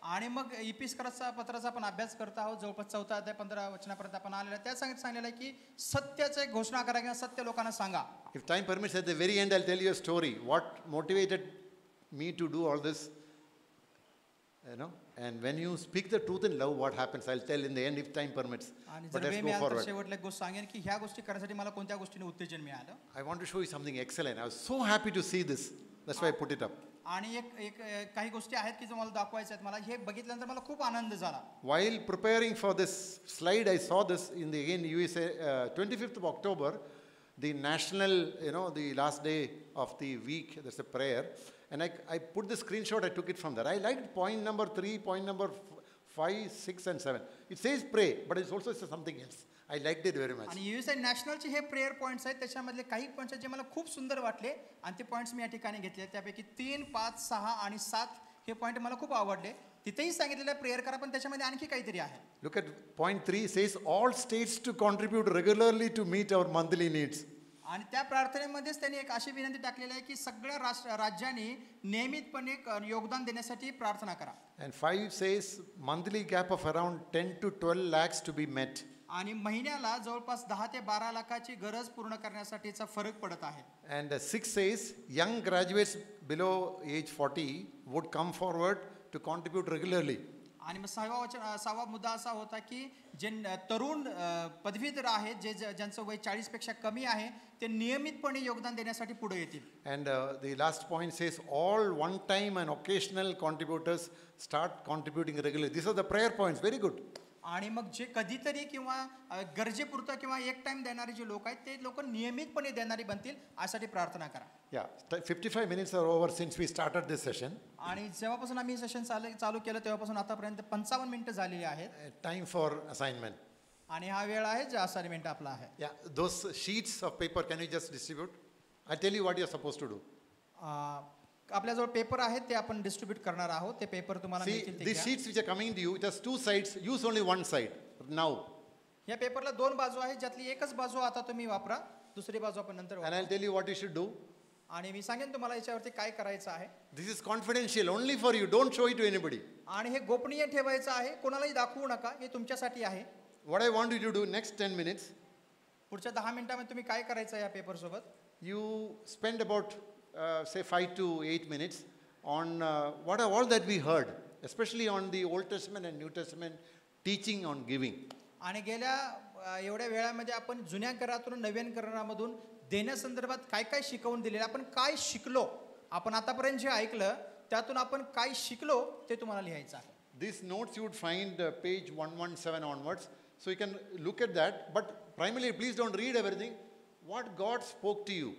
आणि मग इपिस्कराचा पत्राचा आपण अभ्यास करत आहोत. जवळपास 4 अध्याय 15 वचनापर्यंत आपण आलेला आहे. त्या सांगितलेलं आहे की सत्याची घोषणा करा किंवा सत्य लोकांना सांगा. If time permits, at the very end I'll tell you a story. What motivated me to do all this? And when you speak the truth in love, what happens? I'll tell in the end if time permits. But let's go forward. शेवटला एक गोष्ट सांगेन की ह्या गोष्टी करण्यासाठी मला कोणत्या गोष्टीने उत्तेजन मिळालं. I want to show you something excellent. I was so happy to see this. That's why I put it up. आणि एक एक काही गोष्टी आहेत की जो मला दाखवायच्या आहेत. मला हे बघितल्यानंतर मला खूप आनंद झाला. While preparing for this slide, I saw this in the again USA 25th of October, the national, the last day of the week. There's a prayer, and I put the screenshot. I took it from there. I liked point number 3, point number 5, 6, and 7. It says pray, but it also says something else. I liked it very much. आणि USA नॅशनलचे हे prayer points आहेत. त्याच्यामधले काही points आहेत जे मला खूप सुंदर वाटले आणि ते पॉईंट्स मी या ठिकाणी घेतले. त्यापैकी 3, 5, 6 आणि 7 हे पॉईंट मला खूप आवडले. तिथेही सांगितलेलं प्रेयर करा, पण त्याच्यामध्ये आणखी काहीतरी आहे. Look at point 3 says all states to contribute regularly to meet our monthly needs. आणि त्या प्रार्थनेमध्येच त्यांनी एक अशी विनंती टाकलेली आहे की सगळ्या राज्यांनी नियमितपणे योगदान देण्यासाठी प्रार्थना करा. And 5 says monthly gap of around 10 to 12 lakhs to be met. आणि महिन्याला जवळपास 10 ते 12 लाखाची गरज पूर्ण करण्यासाठीचा फरक पडत आहे. And 6 says young graduates below age 40 would come forward to contribute regularly. आणि मग सहावा मुद्दा असा होता की जे तरुण पदवीधर आहेत, ज्यांचं वय 40 पेक्षा कमी आहे, ते नियमितपणे योगदान देण्यासाठी पुढे येतील. And the last point says all one time and occasional contributors start contributing regularly. These are the prayer points. Very good. आणि मग जे कधीतरी किंवा गरजेपुरतं किंवा एक टाइम देणारे जे लोक आहेत ते लोक नियमितपणे देणारी बनतील यासाठी प्रार्थना करा. Yeah, 55 minutes are over since we started this session. आणि जेव्हापासून आम्ही सेशन चालू केलं तेव्हापासून आतापर्यंत 55 मिनिटं झालेली आहेत. Time for assignment. आणि हा वेळ आहे जे असाइनमेंट आपला आहे. Yeah, those sheets of paper, can you just distribute? I'll tell you what you're supposed to do. आपल्याजवळ पेपर आहेत ते आपण डिस्ट्रीब्यूट करणार आहोत. ते पेपर तुम्हाला See, मिळतील ते these घ्या. sheets which are coming to you, it has 2 sides. Use only one side now. या पेपरला 2 बाजू आहेत, ज्यातली एकच बाजू आता तुम्ही वापरा, दुसरी बाजू आपण नंतर And वापरू. I'll tell you what you should do. आणि मी सांगेन तुम्हाला याच्यावरती काय करायचं आहे. This is confidential, only for you. Don't show it to anybody. आणि हे गोपनीय ठेवायचं आहे, कोणालाही दाखवू नका. हे तुमच्यासाठी आहे. What I want you to do next 10 minutes, पुढच्या 10 मिनिटांमध्ये तुम्ही काय करायचं आहे या पेपर सोबत. you spend about say 5 to 8 minutes on what are all that we heard, especially on the Old Testament and New Testament teaching on giving. आणि गेल्या एवढ्या वेळामध्ये आपण जुन्या करारातून नवीन करारामधून देण्यासंदर्भात काय काय शिकवून दिलेलं, आपण काय शिकलो, आपण आतापर्यंत जे ऐकलं त्यातून आपण काय शिकलो ते तुम्हाला लिहायचं आहे. These notes you would find page 117 onwards, so you can look at that. But primarily, please don't read everything. What God spoke to you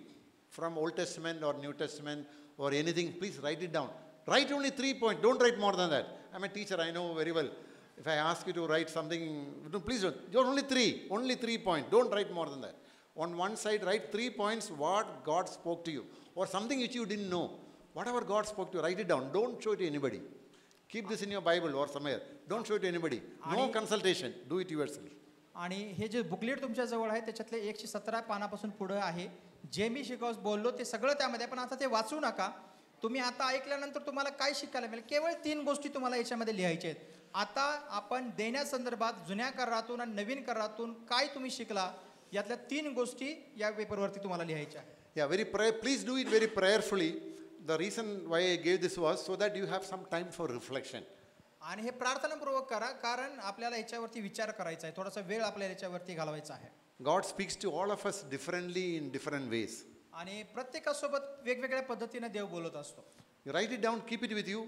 from Old Testament or New Testament or anything, please write it down. Write only 3 points. Don't write more than that. I'm a teacher. I know very well. If I ask you to write something, no, please don't. You're only 3. Only 3 points. Don't write more than that. On one side, write 3 points what God spoke to you or something which you didn't know. Whatever God spoke to you, write it down. Don't show it to anybody. Keep this in your Bible or somewhere. Don't show it to anybody. No consultation. Do it yourself. आणि हे जे booklet तुमच्या जवळ आहे त्याच्यातले 117 पानापासून पुढे आहे. जे मी बोललो ते सगळं त्यामध्ये, पण आता ते वाचू नका. तुम्ही आता ऐकल्यानंतर तुम्हाला काय शिकायला मिळेल, केवळ 3 गोष्टी तुम्हाला याच्यामध्ये लिहायच्या आहेत. आता आपण देण्यासंदर्भात जुन्या करारातून आणि नवीन करारातून काय तुम्ही शिकला यातल्या 3 गोष्टी या पेपरवरती तुम्हाला लिहायच्या आहेत. Yeah, please do it very prayerfully. The reason why I gave this was so that you have some time for reflection. आणि हे प्रार्थनापूर्वक करा, कारण आपल्याला याच्यावरती विचार करायचा आहे, थोडासा वेळ आपल्याला याच्यावरती घालवायचा आहे. God speaks to all of us differently in different ways. आणि प्रत्येकासोबत वेगवेगळ्या पद्धतीने देव बोलत असतो. You write it down, keep it with you.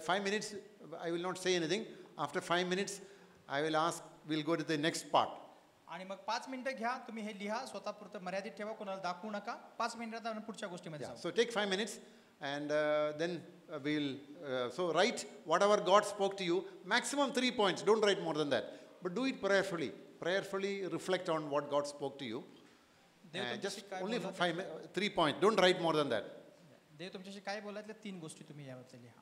5 minutes, I will not say anything. After 5 minutes, I will ask, we'll go to the next part. आणि मग 5 मिनिटं घ्या, तुम्ही हे लिहा, स्वतःपुरतं मर्यादित ठेवा, कोणाला दाखवू नका. 5 मिनिटात आपण पुढच्या गोष्टीमध्ये जाऊ. So take 5 minutes and then we'll, so write whatever God spoke to you. Maximum 3 points, don't write more than that. But do it prayerfully. Prayerfully reflect on what God spoke to you. Just only 3 points, don't write more than that. देव तुमच्याशी काय बोलले 3 गोष्टी तुम्ही यावरती लिहा.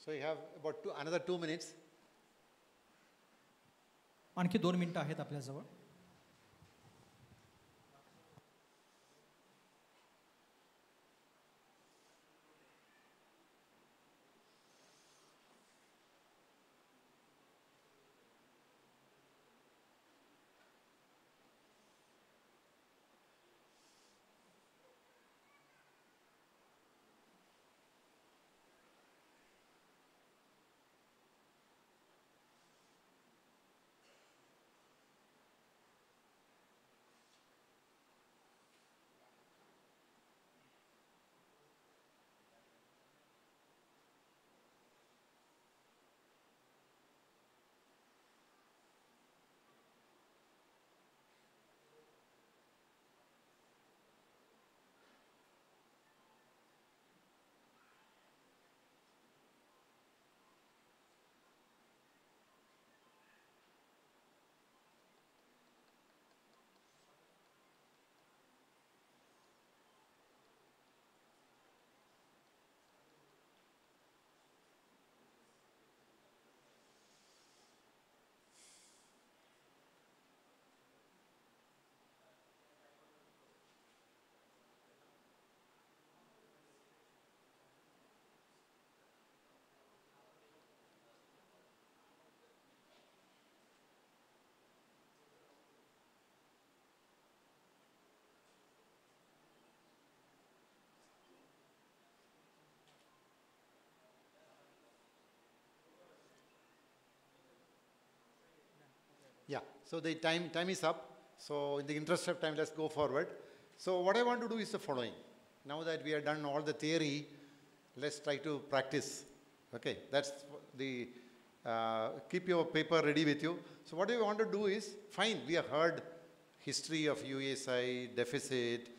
So you have about another 2 minutes. आणखी 2 मिनिटं आहेत आपल्याजवळ. Yeah, so the time is up. So in the interest of time, let's go forward. So what I want to do is the following. Now that we have done all the theory, let's try to practice. Okay, that's the, keep your paper ready with you. So what we want to do is, fine, we have heard history of USI, deficit,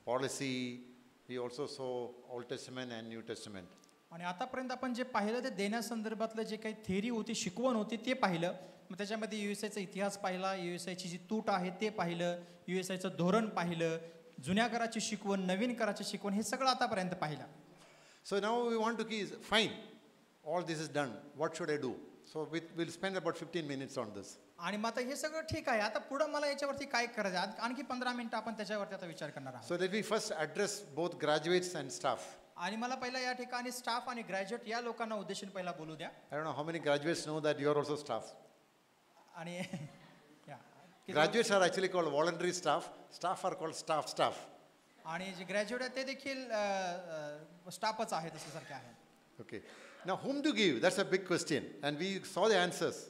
policy. We also saw Old Testament and New Testament. आणि आतापर्यंत आपण जे पाहिलं ते देण्यासंदर्भातलं जे काही theory होती, शिकवण होती ते पाहिलं. मग त्याच्यामध्ये युएसआयचा इतिहास पाहिला, युएसआयची जी तूट आहे ते पाहिलं, युएसआयचं धोरण पाहिलं, जुन्या कराची शिकवण, नवीन कराची शिकवण, हे सगळं आतापर्यंत पाहिलं. So now we want to keep, fine, all this is done. What should I do? So we'll spend about 15 minutes on this. आणि मग आता हे सगळं ठीक आहे, आता पुढं मला याच्यावरती काय करायचं आहे, आणखी 15 मिनिटं आपण त्याच्यावरती आता विचार करणार आहोत. So let me first address both graduates and staff. आणि मला पहिला या ठिकाणी स्टाफ आणि ग्रॅज्युएट या लोकांना उद्देशून पहिला बोलू द्या. I don't know how many graduates know that you are also staff. आणि Graduates are actually called voluntary staff. Staff are called staff. आणि जे ग्रॅज्युएट आहेत ते देखील स्टाफच आहेत तशासारखे आहेत. Okay. Now whom to give? That's a big question. And we saw the answers.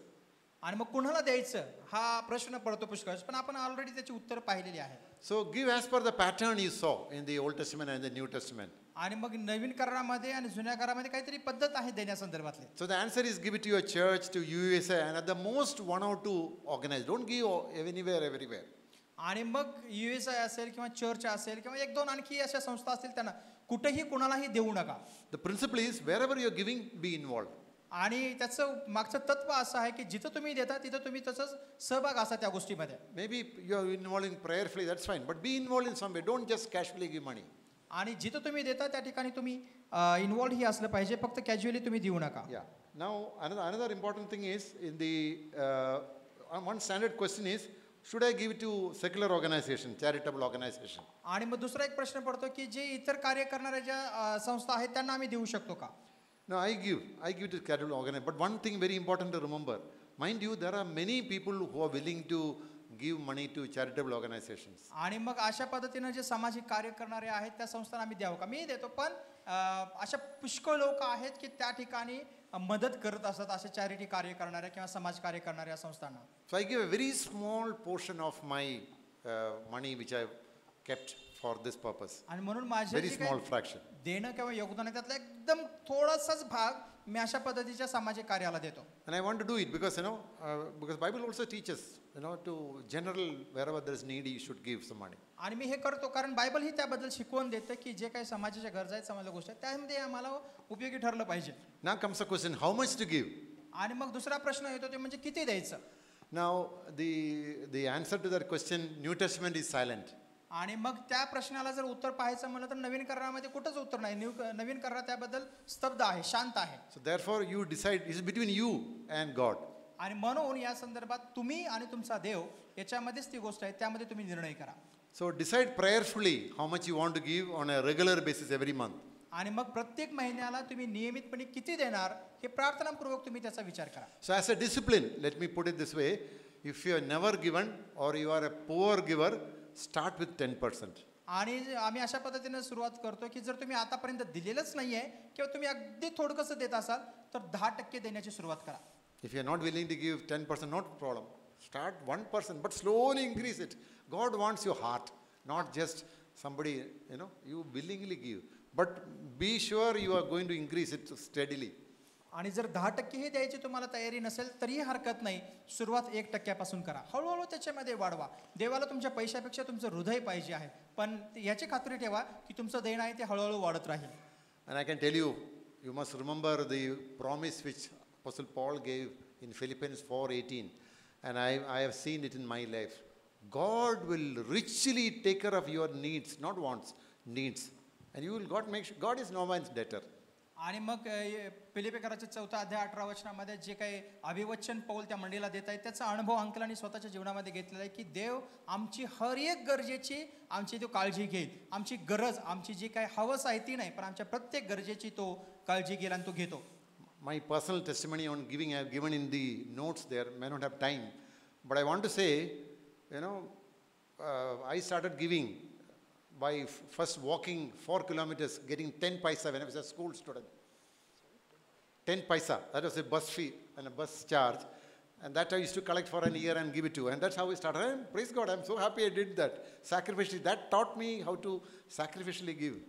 आणि मग कुणाला द्यायचं हा प्रश्न पडतो पुष्कळ, पण आपण ऑलरेडी त्याची उत्तर पाहिलेली आहेत. So give as per the pattern you saw in the Old Testament and the New Testament. आणि मग नवीन करारामध्ये आणि जुन्या करारामध्ये काहीतरी पद्धत आहे देण्यासंदर्भातली. So the answer is give it to your church, to USA, and at the most 1 or 2 organized. Don't give anywhere, everywhere. आणि मग युएसआय असेल किंवा चर्च असेल किंवा 1-2 आणखी अशा संस्था असतील त्यांना कुठेही कुणालाही देऊ नका. The principle is wherever you're giving, be involved. आणि त्याचं मागचं तत्व असं आहे की जिथं तुम्ही देता तिथं तुम्ही तसंच सहभाग असा त्या गोष्टीमध्ये. Maybe you're involved prayerfully, that's fine. But be involved in some way. Don't just casually give money. आणि जिथं तुम्ही देता त्या ठिकाणी तुम्ही इन्व्हॉल्व ही असलं पाहिजे, फक्त कॅज्युअली तुम्ही देऊ नका. Yeah. Now another important thing is in the one standard question is, should I give it to secular organization, charitable organization? आणि मग दुसरा एक प्रश्न पडतो की जे इतर कार्य करणाऱ्या ज्या संस्था आहेत त्यांना आम्ही देऊ शकतो का? No, I give to charitable organization. But one thing very important to remember, mind you, there are many people who are willing to give money to charitable organizations. आणि मग अशा पद्धतीनं जे सामाजिक कार्य करणारे आहेत त्या संस्थांना आम्ही द्यावं का? मी देतो, पण अशा पुष्कळ लोक आहेत की त्या ठिकाणी मदत करत असतात अशा चॅरिटी कार्य करणाऱ्या किंवा समाज कार्य करणाऱ्या संस्थांना. So I give a very small portion of my money which I kept for this purpose. आणि म्हणून माझे Very small fraction. देणं किंवा योगदान आहे त्यातला एकदम थोडासाच भाग मी अशा पद्धतीच्या सामाजिक कार्याला देतो. And I want to do it because because Bible also teaches to general wherever there is need you should give some money. आणि मी हे करतो कारण बायबल ही त्याबद्दल शिकवण देते की जे काही समाजाच्या गरजा आहेत, समाजाच्या गोष्टी आहेत त्यामध्ये आम्हाला उपयोगी ठरलं पाहिजे. Now comes the question, how much to give? आणि मग दुसरा प्रश्न येतो ते म्हणजे किती द्यायचं. Now the answer to that question, New Testament is silent. आणि मग त्या प्रश्नाला जर उत्तर पाहायचं म्हणलं तर नवीन करारामध्ये कुठंच उत्तर नाही. नवीन करार त्याबद्दल स्तब्ध आहे, शांत आहे. So therefore you decide, it's between you and God. आणि म्हणून या संदर्भात तुम्ही आणि तुमचा देव याच्यामध्येच ती गोष्ट आहे, त्यामध्ये तुम्ही निर्णय करा. So decide prayerfully how much you want to give on a regular basis every month. आणि मग प्रत्येक महिन्याला तुम्ही नियमितपणे किती देणार हे प्रार्थनापूर्वक तुम्ही त्याचा विचार करा. So as a discipline, let me put it this way, if you have never given or you are a poor giver, start with 10%. आणि आम्ही अशा पद्धतीने सुरुवात करतो की जर तुम्ही आतापर्यंत दिलेलंच नाहीये किंवा तुम्ही अगदी थोडकंसं देत असाल तर 10% देण्याची सुरुवात करा. If you are not willing to give 10%, not a problem. Start 1%, but slowly increase it. God wants your heart, not just somebody, you willingly give. But be sure you are going to increase it steadily. आणि जर 10% ही द्यायची तुम्हाला तयारी नसेल तरीही हरकत नाही. सुरुवात 1% करा, हळूहळू त्याच्यामध्ये वाढवा. देवाला तुमच्या पैशापेक्षा तुमचं हृदय पाहिजे आहे, पण याची खात्री ठेवा की तुमचं देणं आहे ते हळूहळू वाढत राहील. And I can tell you, you must remember the promise which Apostle Paul gave in Philippians 4:18, and I have seen it in my life. God will richly take care of your needs, not wants, needs. And you will God is no man's debtor. आणि मग फिलिप्पियराच्या 4 अध्याय 18 वचनामध्ये जे काही अभिवचन पौल त्या मंडळीला देत आहे त्याचा अनुभव अंकलांनी स्वतःच्या जीवनामध्ये घेतलेला आहे की देव आमची हर एक गरजेची आमची तो काळजी घेईल. आमची गरज, आमची जी काही हवस आहे ती नाही, पण आमच्या प्रत्येक गरजेची तो काळजी घेईल आणि तो घेतो. My personal testimony on giving I have given in the notes there, may not have time, but I want to say, I started giving by first walking 4 kilometers, getting 10 paisa when I was a school student. 10 paisa, that was a bus fee and a bus charge. And that I used to collect for a year and give it to. And that's how I started. And praise God, I'm so happy I did that. Sacrificially, that taught me how to sacrificially give.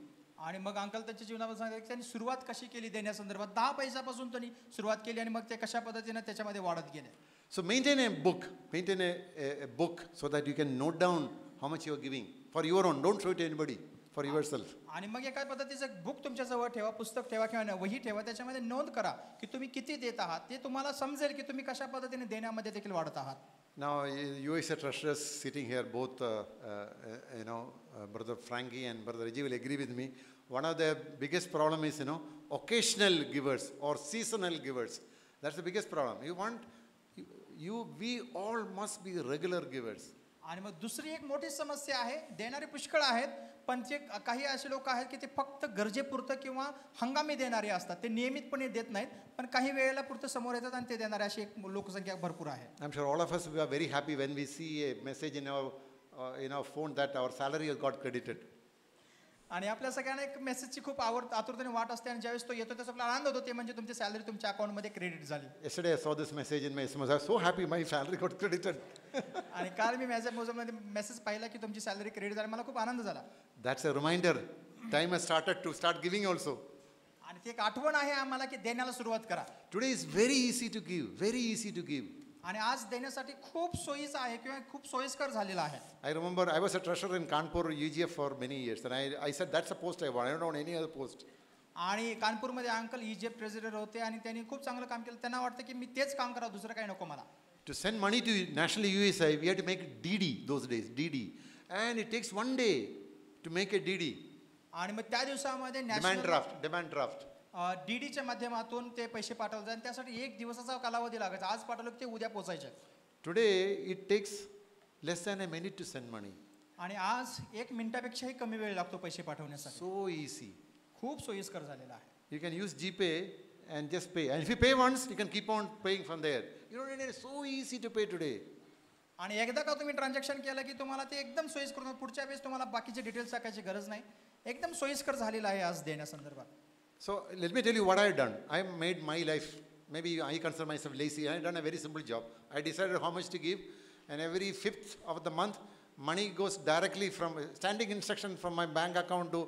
आणि मग uncle त्याच्या जीवनामध्ये सांगितलं की त्यांनी सुरुवात कशी केली देण्यासंदर्भात. 10 पैशापासून त्यांनी सुरुवात केली आणि मग ते कशा पद्धतीने त्याच्यामध्ये वाढत गेले. So maintain a book so that you can note down how much you are giving for your own. Don't show it to anybody, for yourself. आणि मग एका पद्धतीचं बुक तुमच्या जवळ ठेवा, पुस्तक ठेवा किंवा वही ठेवा, त्याच्यामध्ये नोंद करा की तुम्ही किती देत आहात. ते तुम्हाला समजेल की तुम्ही कशा पद्धतीने देण्यामध्ये देखील वाढत आहात. Now, USA treasurers sitting here, both, Brother Frankie and Brother Rajiv will agree with me. One of the biggest problem is, occasional givers or seasonal givers. That's the biggest problem. We all must be regular givers. आणि मग दुसरी एक मोठी समस्या आहे, देणारे पुष्कळ आहेत पण ते काही असे लोक आहेत की ते फक्त गरजेपुरतं किंवा हंगामी देणारे असतात. ते नियमितपणे देत नाहीत, पण काही वेळेला पुरतं समोर येतात आणि ते देणारे अशी एक लोकसंख्या भरपूर आहे. I'm sure all of us we are very happy when we see a message in our phone that our salary has got credited. आणि आपल्या सगळ्यांना एक मेसेजची खूप आतुरतेने वाट असते आणि ज्यावेळेस तो येतो त्याचा आपला आनंद होतो, ते म्हणजे तुमची सॅलरी तुमच्या अकाउंटमध्ये क्रेडिट झाली. Yesterday I saw this message in my SMS. I was so happy my salary got credited. आणि काल मी माझ्या मोबाईलमध्ये मेसेज पाहिला की तुमची सॅलरी क्रेडिट झाली. मला खूप आनंद झाला. That's a reminder. Time has started to start giving also. आणि ती एक आठवण आहे आम्हाला की देण्याला सुरुवात करा. Today is very easy to give. Very easy to give. आणि आज देण्यासाठी खूप सोयीचं आहे किंवा खूप सोयीस्कर झालेला आहे. I remember I was a treasurer in Kanpur UGF for many years, and I said that's a post I want. I don't want any other post. आणि कानपूरमध्ये अंकल इजिप्त ट्रेझरर होते आणि त्यांनी खूप चांगलं काम केलं. त्यांना वाटतं की मी तेच काम करावं, दुसरं काही नको मला. To send money to national USI, we had to make DD those days, DD, and it takes 1 day to make a DD. आणि मग त्या दिवसामध्ये Demand draft. डीडीच्या माध्यमातून ते पैसे पाठवले आणि त्यासाठी 1 दिवसाचा कालावधी लागायचा. आज पाठवलं की ते उद्या पोहोचायचे. Today it takes less than a minute to send money. आणि आज 1 मिनिटापेक्षाही कमी वेळ लागतो पैसे पाठवण्यासाठी. So easy. खूप सोयीस्कर झालेला आहे. You can use GPay and just pay. And if you pay once, you can keep on paying from there. You don't need it. So easy to pay today. आणि एकदा का तुम्ही ट्रान्झॅक्शन केलं की तुम्हाला ते एकदम सोयीस्कर होतं. पुढच्या वेळेस तुम्हाला बाकीचे डिटेल्स टाकायची गरज नाही. एकदम सोयीस्कर झालेला आहे आज देण्यासंदर्भात. So let me tell you what I have done. I have made my life, maybe I consider myself lazy. I have done a very simple job. I decided how much to give, and every 5th of the month, money goes directly from standing instruction from my bank account to.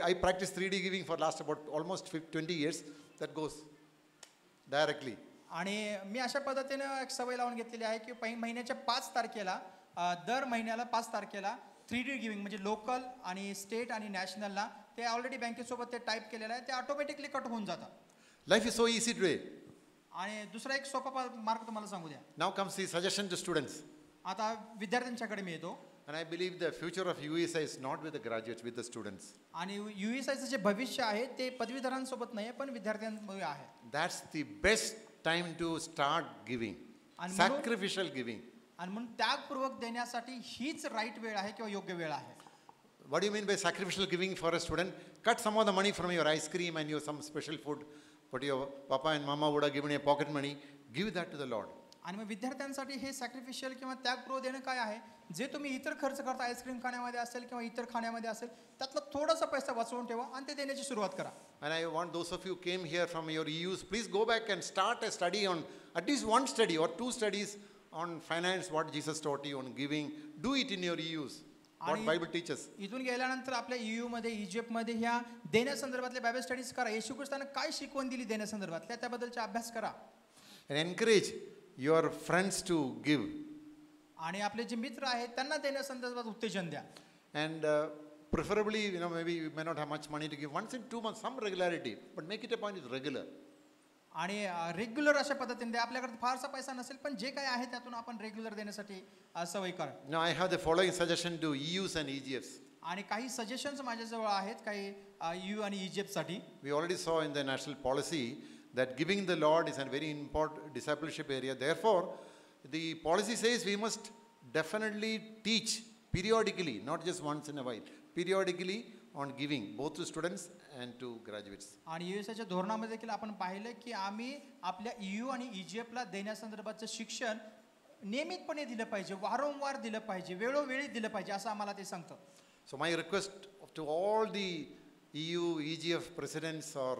I practiced 3D giving for last about almost 20 years. That goes directly. आणि मी अशा पद्धतीने एक सवय लावून घेतलेली आहे की महिन्याच्या 5 तारखेला दर महिन्याला 5 तारखेला 3D गिव्हिंग म्हणजे लोकल आणि स्टेट आणि नॅशनलला ते ऑलरेडी बँकेसोबत ते टाईप केलेलं आहे, ते ऑटोमॅटिकली कट होऊन जातं. Life is so easy today. आणि दुसरा एक सोपा मार्ग तुम्हाला सांगू द्या. Now comes the suggestion to students. आता विद्यार्थ्यांच्याकडे मी येतो. And I believe the future of USI is not with the graduates, with the students. आणि USIचं जे भविष्य आहे ते पदवीधरांसोबत नाही पण विद्यार्थ्यांमुळे आहे. That's the best time to start giving. And म्हणून- Sacrificial giving. आणि म्हणून त्यागपूर्वक देण्यासाठी हीच राईट वेळ आहे किंवा योग्य वेळ आहे. What do you mean by sacrificial giving for a student? Cut some of the money from your ice cream and your some special food, what your papa and mama would have given you pocket money. Give that to the Lord. आणि मग विद्यार्थ्यांसाठी हे सॅक्रिफिशियल किंवा त्यागपूर्वक देणं काय आहे, जे तुम्ही इतर खर्च करता आईस्क्रीम खाण्यामध्ये असेल किंवा इतर खाण्यामध्ये असेल त्यातला थोडासा पैसा वाचवून ठेवा आणि ते देण्याची सुरुवात करा. And I want those of you came here from your EUs, please go back and start a study on at least one study or two studies on finance, what Jesus taught you on giving. Do it in your EUs. What आणि Bible teaches. इथून गेल्यानंतर आपल्या EU मध्ये इजिप्तमध्ये ह्या देण्यासंदर्भातल्या Bible studies करा. येशू ख्रिस्तानं काय शिकवण दिली देण्यासंदर्भातल्या त्याबद्दलचा अभ्यास करा. And encourage your friends to give. आणि आपले जे मित्र आहेत त्यांना देण्यासंदर्भात उत्तेजन द्या. And preferably, maybe you may not have much money to give. Once in 2 months, some regularity. But make it a point, it's regular. आणि रेग्युलर अशा पद्धतीने द्या. आपल्याकडे फारसा पैसा नसेल पण जे काही आहे त्यातून आपण रेग्युलर देण्यासाठी सवय करा. Now, I have the following suggestion to EUs and EGFs. आणि काही सजेशन्स माझ्याजवळ आहेत काही EU आणि इजिप्तसाठी. We already saw in the national policy that giving the Lord is a very important discipleship area. Therefore, the policy says we must definitely teach periodically, not just once in a while, periodically on giving, both to students and to graduates. आणि USAच्या धोरणामध्ये देखील आपण पाहिलं की आम्ही आपल्या EU आणि इजिप्तला देण्यासंदर्भाचं शिक्षण नियमितपणे दिलं पाहिजे, वारंवार दिलं पाहिजे, वेळोवेळी दिलं पाहिजे असं आम्हाला ते सांगतं. So my request to all the EU, EGF presidents or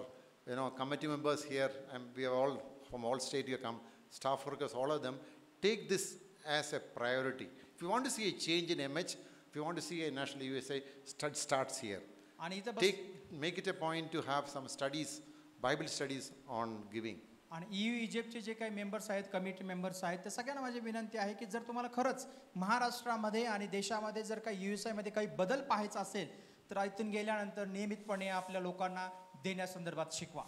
committee members here, and we are all from all state here come, staff workers, all of them, take this as a priority. If you want to see a change in MH, if you want to see a national USA, starts here. आणि इथं बस Make it a point to have some studies, Bible studies on giving. आणि EU इजिप्तचे जे काही members आहेत, committee members आहेत, ते सगळ्यांना माझी विनंती आहे की जर तुम्हाला खरंच महाराष्ट्रामध्ये आणि देशामध्ये जर काही USI मध्ये काही बदल पाहायचा असेल तर इथून गेल्यानंतर नियमितपणे आपल्या लोकांना देण्यासंदर्भात शिकवा.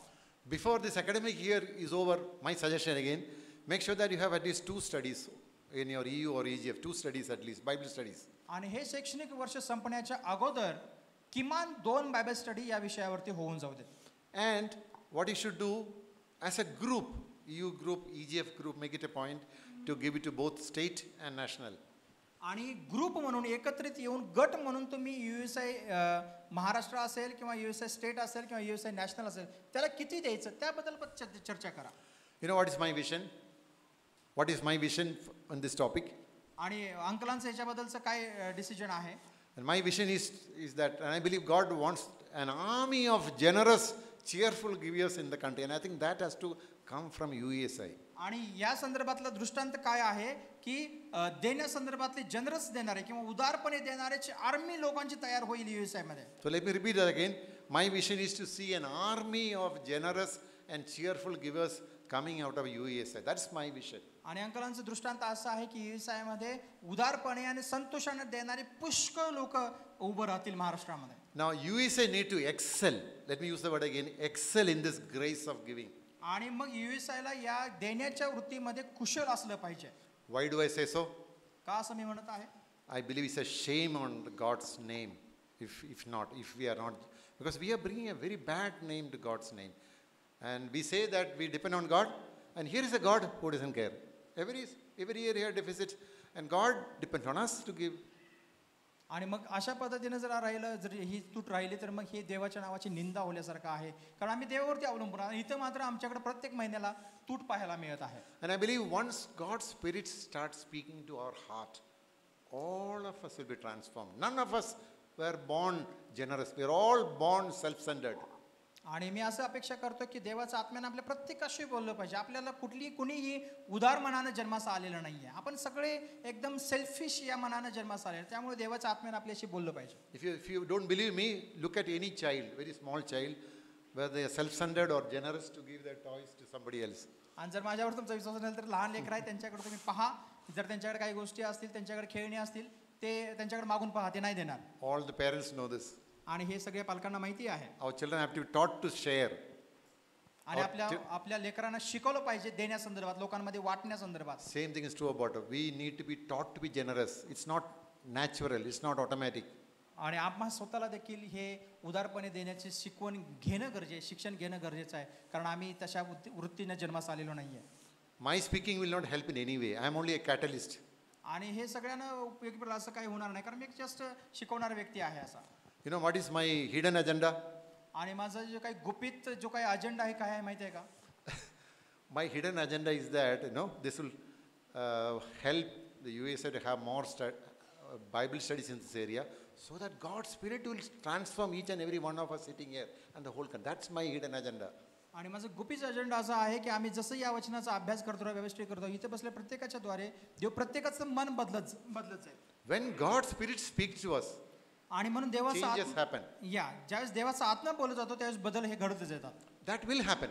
Before this academic year is over, my suggestion again, make sure that you have at least 2 studies in your EU or EGF, 2 studies at least, Bible studies. आणि हे शैक्षणिक वर्ष संपण्याच्या अगोदर किमान 2 बायबल स्टडी या विषयावरती होऊन जाऊ देत. And what you should do as a group, EU group, EGF group, make it a point to give it to both state and national. आणि ग्रुप म्हणून एकत्रित येऊन गट म्हणून तुम्ही USI महाराष्ट्र असेल किंवा USI स्टेट असेल किंवा USI नॅशनल असेल त्याला किती द्यायचं त्याबद्दल पण चर्चा करा. You know what is my vision? What is my vision on this topic? आणि अंकलांचं याच्याबद्दलचं काय डिसिजन आहे. And my vision is that, and I believe God wants an army of generous, cheerful givers in the country, and I think that has to come from USI. आणि या संदर्भातला दृष्टांत काय आहे की देण्यासंदर्भातले जनरस देणारे किंवा उदारपणे देणाऱ्याची आर्मी लोकांची तयार होईल USI मध्ये. So let me repeat that again. My vision is to see an army of generous and cheerful givers coming out of USI. That's my vision. आणि अंकलांचं दृष्टांत असं आहे की USI मध्ये उदारपणे आणि संतोषाने देणारे पुष्कळ लोक उभं राहतील महाराष्ट्रामध्ये. Now USI need to excel. Let me use the word again. Excel in this grace of giving. आणि मग USIला या देण्याच्या वृत्तीमध्ये कुशल असलं पाहिजे. Why do I say so? का असं मी म्हणत आहे. I believe it's a shame on God's name if we are not, because we are bringing a very bad name to God's name. And we say that we depend on God, and here is a God who doesn't care. Every year here deficit, and God depends on us to give. आणि मग अशा पद्धतीने जर राहिलं जर ही तूट राहिली तर मग हे देवाच्या नावाची निंदा होण्यासारखं आहे कारण आम्ही देवावरती अवलंबून आहोत. इथं मात्र आमच्याकडे प्रत्येक महिन्याला तूट पाहायला मिळत आहे. And I believe once God's Spirit starts speaking to our heart, all of us will be transformed. None of us were born generous. We are all born self-centered. आणि मी असं अपेक्षा करतो की देवाच्या आत्म्याने आपल्या प्रत्येकाशी बोललं पाहिजे. आपल्याला कुणीही उदार मनानं जन्मास आलेलं नाहीये. आपण सगळे एकदम सेल्फिश या मनानं जन्मास आले. त्यामुळे देवाच्या आत्म्याने आपल्याशी बोललं पाहिजे. If you don't believe me, look at any child, very small child, whether they are self-centered or generous to give their toys to somebody else. आणि जर माझ्यावर तुमचा विश्वास नसेल तर लहान लेकर आहे त्यांच्याकडे तुम्ही पहा. जर त्यांच्याकडे काही गोष्टी असतील त्यांच्याकडे खेळणी असतील ते त्यांच्याकडे मागून पहा, ते नाही देणार. All the parents know this. आणि हे सगळे पालकांना माहिती आहे. Our children have to be taught to share. आणि आपल्या लेकरांना शिकवलं पाहिजे देण्यासंदर्भात, लोकांमध्ये वाटण्यासंदर्भात. Same thing is true about us. We need to be taught to be generous. It's not natural, it's not automatic. आणि आम्हा स्वतःला देखील हे उदारपणे देण्याचे शिकवण घेणं गरजेचं, शिक्षण घेणं गरजेचं आहे, कारण आम्ही तशा वृत्तीने जन्मास आलेलो नाही आहे. My speaking will not help in any way. I am only a catalyst. आणि हे सगळ्यांना उपयोगी पडेल असं काही होणार नाही, कारण मी एक जस्ट शिकवणारा व्यक्ती आहे असा. You know what is my hidden agenda? आणि माझा जो काही गुपित जो काही अजेंडा आहे काय आहे माहिती आहे का? My hidden agenda is that, this will help the USA to have more Bible studies in this area, so that God's Spirit will transform each and every one of us sitting here and the whole country. That's my hidden agenda. आणि माझं गुपित agenda असा आहे की आम्ही जसं या वचनाचा अभ्यास करतो, व्यवस्थित करतो, इथे बसल्या प्रत्येकाच्या द्वारे देव प्रत्येकाचं मन बदलत जाईल. When God's Spirit speaks to us, आणि म्हणून देवाचा changes happen. ज्यावेळेस देवाचा आत्मा बोलत जातो त्यावेळेस बदल हे घडतच येतात. That will happen.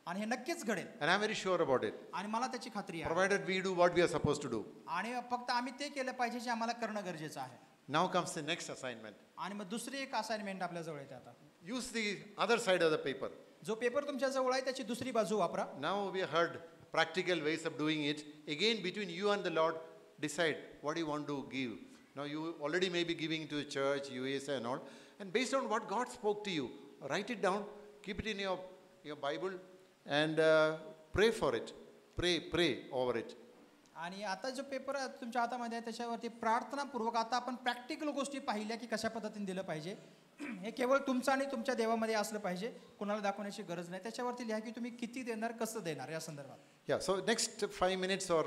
आणि हे नक्कीच घडेल. And I'm very sure about it. आणि मला त्याची खात्री आहे. Provided we do what we are supposed to do. आणि फक्त आम्ही ते केलं पाहिजे जे आम्हाला करणं गरजेचं आहे. Now comes the next assignment. आणि मग दुसरी एक असाइनमेंट आपल्या जवळ येते आता. Use the other side of the paper. जो पेपर तुमच्या जवळ आहे त्याची दुसरी बाजू वापरा. Now we heard practical ways of doing it. Again, between you and the Lord, decide what you want to give. Now you already may be giving to the church, USA and all. And based on what God spoke to you, write it down, keep it in your Bible, and pray for it. Pray over it. आणि आता जो paper तुमच्या हातामध्ये आहे त्याच्यावरती प्रार्थनापूर्वक आता आपण practical गोष्टी पाहिल्या की कशा पद्धतीने दिलं पाहिजे. हे केवळ तुमचं आणि तुमच्या देवामध्ये असलं पाहिजे, कोणाला दाखवण्याची गरज नाही. त्याच्यावरती लिहा की तुम्ही किती देणार, कसं देणार या संदर्भात. Yeah, so next 5 minutes or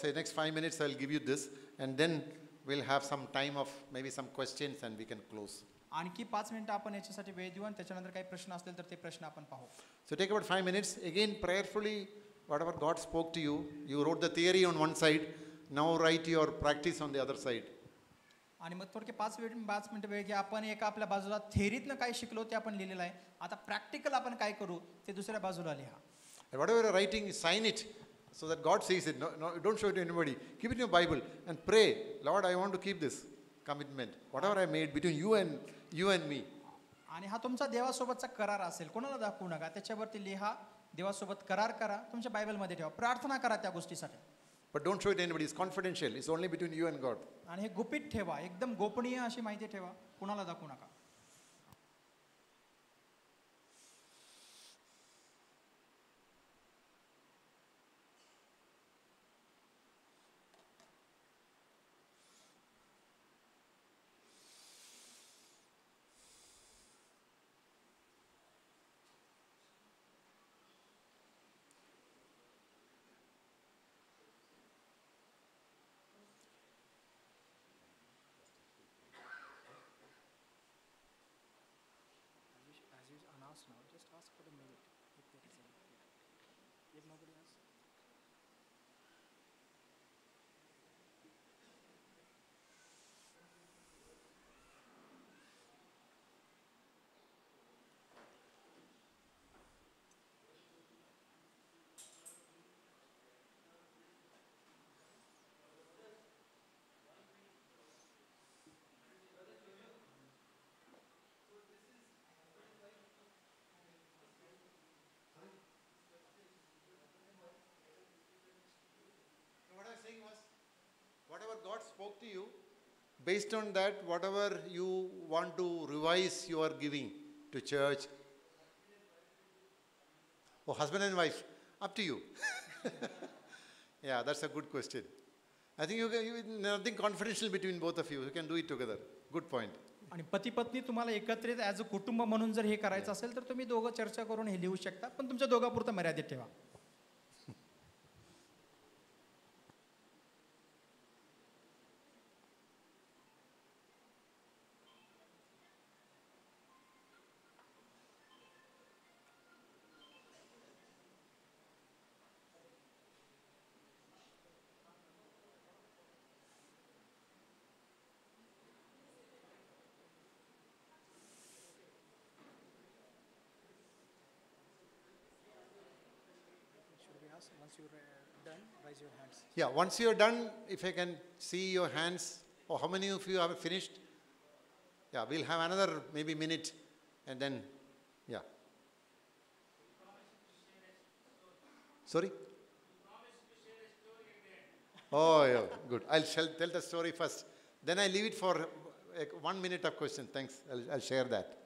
say next 5 minutes I'll give you this, and then we'll have some time of maybe some questions and we can close. आणखी 5 मिनिटं आपण याच्यासाठी वेळ देऊ आणि त्याच्यानंतर काही प्रश्न असतील तर ते प्रश्न आपण पाहू. So take about 5 minutes. Again, prayerfully, whatever God spoke to you, you wrote the theory on one side, now write your practice on the other side. आणि मग थोडके 5 मिनिटं वेळ घ्या. आपण एका आपल्या बाजूला थेरीतनं काय शिकलो ते आपण लिहिलेलं आहे. आता प्रॅक्टिकल आपण काय करू ते दुसऱ्या बाजूला लिहा. And whatever you're writing, sign it so that God sees it. No, don't show it to anybody. Keep it in your Bible and pray, Lord, I want to keep this commitment. Whatever I made between you and me. आणि हा तुमचा देवासोबतचा करार असेल, कोणाला दाखवू नका, त्याच्यावरती लिहा, देवासोबत करार करा, तुमच्या बायबलमध्ये ठेवा, प्रार्थना करा त्या गोष्टीसाठी. But don't show it to anybody. It's confidential. It's only between you and God. आणि हे गुपित ठेवा, एकदम गोपनीय अशी माहिती ठेवा, कुणाला दाखवू नका. Whatever God spoke to you, based on that, whatever you want to revise your giving to church, or husband and wife, up to you. Yeah, that's a good question. I think nothing confidential between both of you. You can do it together. Good point. आणि पती पत्नी तुम्हाला एकत्रित as a कुटुंब म्हणून जर हे करायचं असेल तर तुम्ही दोघं चर्चा करून हे लिहू शकता, पण तुमच्या दोघापुरतं मर्यादित ठेवा. Once you're done, raise your hands. Yeah, once you're done, if I can see your hands, or how many of you have finished? Yeah, we'll have another maybe minute, and then, yeah. Sorry? Oh, yeah, good. I'll tell the story first. Then I leave it for 1 minute of questions. Thanks. I'll share that.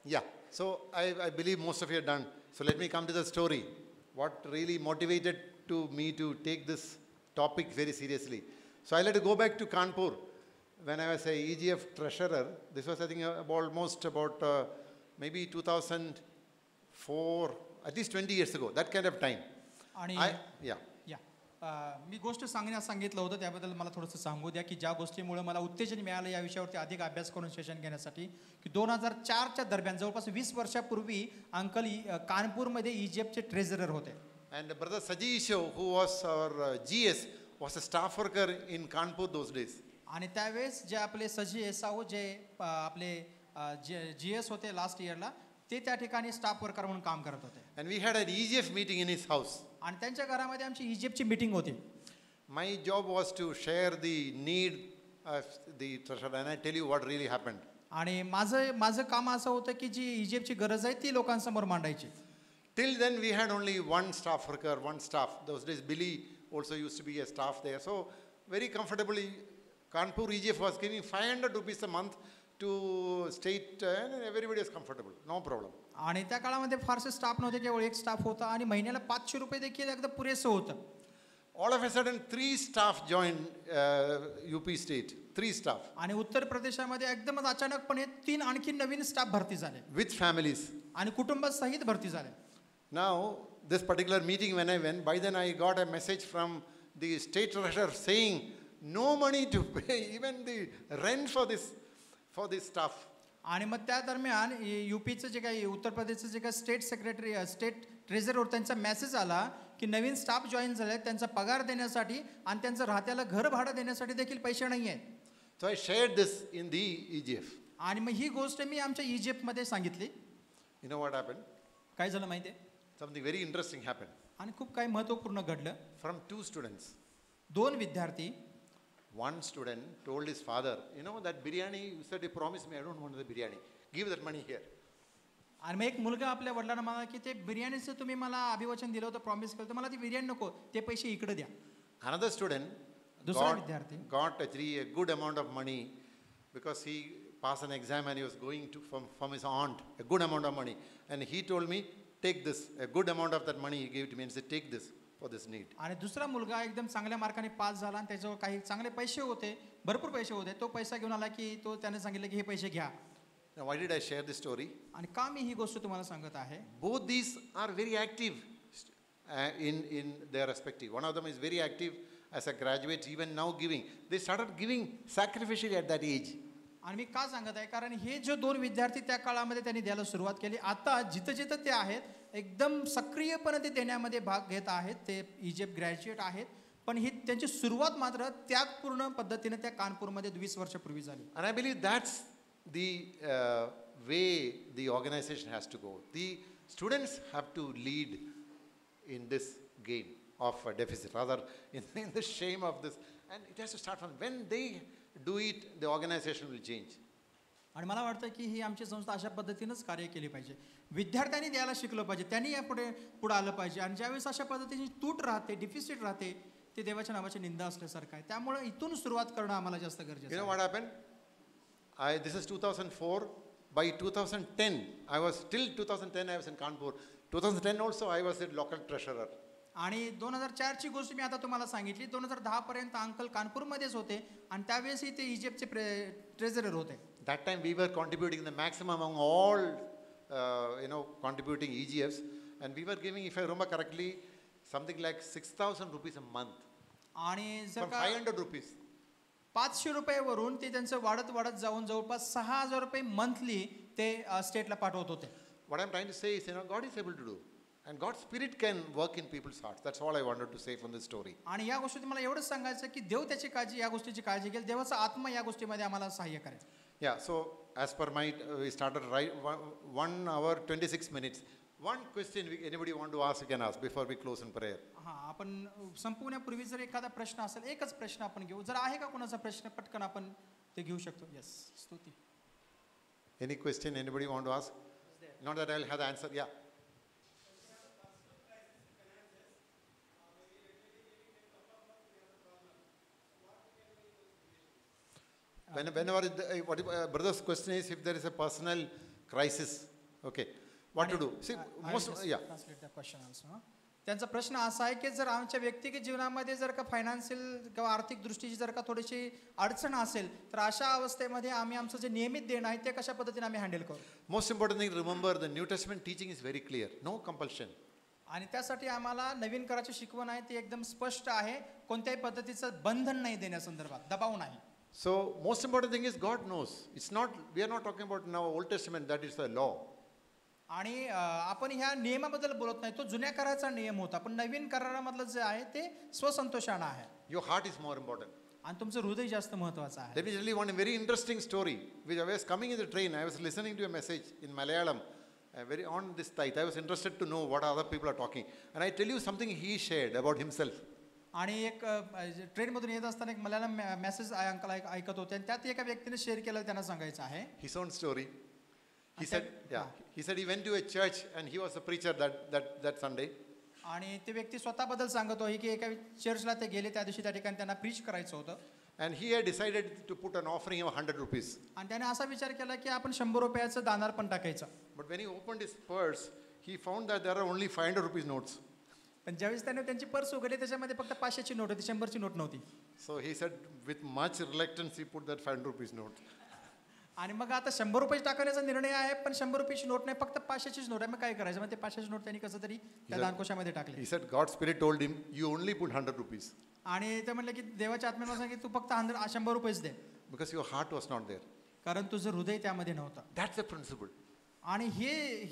Yeah, so I believe most of you are done. So let me come to the story. What really motivated to me to take this topic very seriously. So I'll have to go back to Kanpur. When I was a EGF treasurer, this was I think almost about maybe 2004, at least 20 years ago, that kind of time. आणि Yeah. या मी गोष्ट सांगण्यास सांगितलं होतं त्याबद्दल मला थोडंसं सांगू द्या की ज्या गोष्टीमुळे मला उत्तेजन मिळालं या विषयावरती अधिक अभ्यास करून सेशन घेण्यासाठी की 2004च्या दरम्यान जवळपास 20 वर्षापूर्वी अंकल कानपूरमध्ये इजिप्तचे ट्रेझरर होते. And brother Saji Isho, who was our GS, was a staff worker in Kanpur those days. आणि त्यावेळेस जे आपले सजी एसाओ जे आपले GS होते लास्ट इयरला ते त्या ठिकाणी स्टाफ वर्कर म्हणून काम करत होते. And we had an EGF meeting in his house. आणि त्यांच्या घरामध्ये आमची इजिप्तची मीटिंग होती. My job was to share the need of the treasurer, and I tell you what really happened. आणि माझं काम असं होतं की जी इजिप्तची गरज आहे ती लोकांसमोर मांडायची. Till then we had only one staff worker, one staff. Those days Billy also used to be a staff there. So very comfortably, Kanpur EGF was giving 500 rupees a month to state and everybody is comfortable, no problem. आणि त्या काळामध्ये फारसे staff नव्हते, केवळ एक staff होता आणि महिन्याला 500 रुपये देखील एकदम पुरेसं होतं. All of a sudden 3 staff joined UP state, 3 staff. आणि उत्तर प्रदेशामध्ये एकदमच अचानकपणे 3 आणखी नवीन स्टाफ भरती झाले. With families. आणि कुटुंबासहित भरती झाले. Now this particular meeting when I went, by then I got a message from the state treasurer saying no money to pay even the rent for this staff. आणि मग त्या दरम्यान यूपीचं जे काही उत्तर प्रदेशचं जे काही स्टेट सेक्रेटरी स्टेट ट्रेझरर त्यांचा मेसेज आला की नवीन स्टाफ जॉईन झाले, त्यांचा पगार देण्यासाठी आणि त्यांचं राहत्याला घर भाडं देण्यासाठी देखील पैसे नाही आहेत. So I shared this in the EGF. आणि मग ही गोष्ट मी आमच्या इजिप्तमध्ये सांगितली. You know what happened? काय झालं माहिती आहे? Something very interesting happened. आणि खूप काही महत्त्वपूर्ण घडलं. From 2 students. 2 विद्यार्थी. One student told his father, you know that biryani, you said you promised me, I don't want the biryani. Give that money here. आणि मग एक मुलगा आपल्या वडिलांना म्हणाला की ते बिर्याणीचं तुम्ही मला अभिवचन दिलं होतं, प्रॉमिस केलं होतं, मला ती बिर्याणी नको, ते पैसे इकडे द्या. Another student दुसरा विद्यार्थी got actually a good amount of money because he passed an exam and he was going to from his aunt, a good amount of money. And he told me, take this, a good amount of that money he gave to me and said, take this for this need. आणि दुसरा मुलगा एकदम चांगल्या मार्काने pass झाला आणि त्याच्यावर काही चांगले पैसे होते, भरपूर पैसे होते, तो पैसा घेऊन आला की तो त्याने सांगितलं की हे पैसे घ्या. Now why did I share this story? आणि का मी ही गोष्ट तुम्हाला सांगत आहे? Both these are very active in their respective. One of them is very active as a graduate, even now giving. They started giving sacrificially at that age. आणि मी का सांगत आहे, कारण हे जे 2 विद्यार्थी त्या काळामध्ये त्यांनी द्यायला सुरुवात केली, आता जिथं जिथं ते आहेत एकदम सक्रियपणे ते देण्यामध्ये भाग घेत आहेत. ते इजिप्त ग्रॅज्युएट आहेत, पण ही त्यांची सुरुवात मात्र त्यागपूर्ण पद्धतीने त्या कानपूरमध्ये 20 वर्षापूर्वी झाली. And I believe that's the way the organization has to go. The students have to lead in this game of a deficit, rather in the shame of this. And it has to start from when they do it, the organization will change. आणि मला वाटतं की ही आमची संस्था अशा पद्धतीनंच कार्य केली पाहिजे. विद्यार्थ्यांनी द्यायला शिकलं पाहिजे, त्यांनी यापुढे आलं पाहिजे. आणि ज्यावेळेस अशा पद्धतीची तूट राहते, डिफिसिट राहते, ते देवाच्या नावाची निंदा असल्यासारखं आहे. त्यामुळे इथून सुरुवात करणं आम्हाला जास्त गरजेचं आहे. You know what happened? This is 2004. By 2010, I was till 2010 I was in Kanpur. 2010 also I was a local treasurer. आणि 2004ची गोष्ट मी आता तुम्हाला सांगितली. 2010 पर्यंत अंकल कानपूरमध्येच होते आणि त्यावेळेसही ते इजिप्तचे ट्रेझरर होते. That time we were contributing the maximum among all, contributing EGFs, and we were giving, if I remember correctly, something like 6,000 rupees a month. आणि जर From का 500 rupees. 500 रुपयेवरून ते त्यांचं वाढत जाऊन जवळपास 6,000 रुपये मंथली ते स्टेटला पाठवत होते. What I'm trying to say is, God is able to do. And God's Spirit can work in people's hearts. That's all I wanted to say from this story. आणि या गोष्टीत मला एवढंच सांगायचं की देव त्याची काळजी, या गोष्टीची काळजी घेईल. देवाचा आत्मा या गोष्टीमध्ये आम्हाला सहाय्य करेल. Yeah, so as per my, we started right 1 hour 26 minutes. One question anybody want to ask, you can ask before we close in prayer. हां, आपण संपवण्यापूर्वी जर एखादा प्रश्न असेल, एकच प्रश्न आपण घेऊ. जर आहे का कोणाचा प्रश्न, पटकन आपण ते घेऊ शकतो. येस, स्तुती. Any question anybody want to ask? Not that I'll have the answer. Yeah. Whenever brother's question is if there is a personal crisis, okay, what to do? See, most yeah. Translate the question also. हां. त्यांचा प्रश्न असा आहे की जर आमच्या व्यक्तिगत जीवनामध्ये जर का फायनान्शियल किंवा आर्थिक दृष्टीची जर का थोडीशी अडचण असेल, तर अशा अवस्थेमध्ये आम्ही आमचं जे नियमित देणं आहे ते कशा पद्धतीने आम्ही हँडल करू. Most important thing, remember the New Testament teaching is very clear. No compulsion. आणि त्यासाठी आम्हाला नवीन कराची शिकवण आहे ती एकदम स्पष्ट आहे. कोणत्याही पद्धतीचं बंधन नाही देण्यासंदर्भात, दबाव नाही. So most important thing is God knows. It's not, we are not talking about now Old Testament, that is the law. आणि आपण ह्या नियमाबद्दल बोलत नाही, तो जुन्या कराराचा नियम होता. पण नवीन करारामधलं जे आहे ते स्वसंतोषानं आहे. Your heart is more important. आणि तुमचं हृदय जास्त महत्त्वाचं आहे. Let me tell you one very interesting story. Which I was coming in the train, I was listening to a message in Malayalam, very on this tithe. I was interested to know what other people are talking. And I tell you something he shared about himself. आणि एक ट्रेनमधून येत असताना एक Malayalam message uncle ऐकत होते आणि त्यात एका व्यक्तीने शेअर केलं, त्यांना सांगायचं आहे. His own story. He said, yeah, he said he went to a church and he was a preacher that Sunday. आणि ते व्यक्ती स्वतःबद्दल सांगत होते की एका चर्चला ते गेले, त्या दिवशी त्या ठिकाणी त्यांना प्रीच करायचं होतं. And he had decided to put an offering of 100 rupees. आणि त्याने असा विचार केला की आपण 100 रुपयाचं दानार्पण टाकायचं. But when he opened his purse, he found that there are only 500 rupees notes. पण ज्यावेळेस त्याने त्यांची पर्स उघडली, त्याच्यामध्ये फक्त 500ची नोट होती, 100ची नोट नव्हती. So he said with much reluctance he put that 500 rupees note. आणि मग आता 100 रुपये टाकण्याचा निर्णय आहे, पण 100 रुपयाची नोट नाही, फक्त 500चीच नोट आहे. मग काय करायचं? मग ते 500ची नोट त्यांनी कसं तरी त्या दानकोशामध्ये टाकली. He said God's spirit told him, you only put 100 rupees. आणि ते म्हणले की देवाच्या आत्म्यानं सांगितलं की तू फक्त 100 रुपयेच दे. Because your heart was not there. कारण तुझं हृदय त्यामध्ये नव्हतं. That's the principle. आणि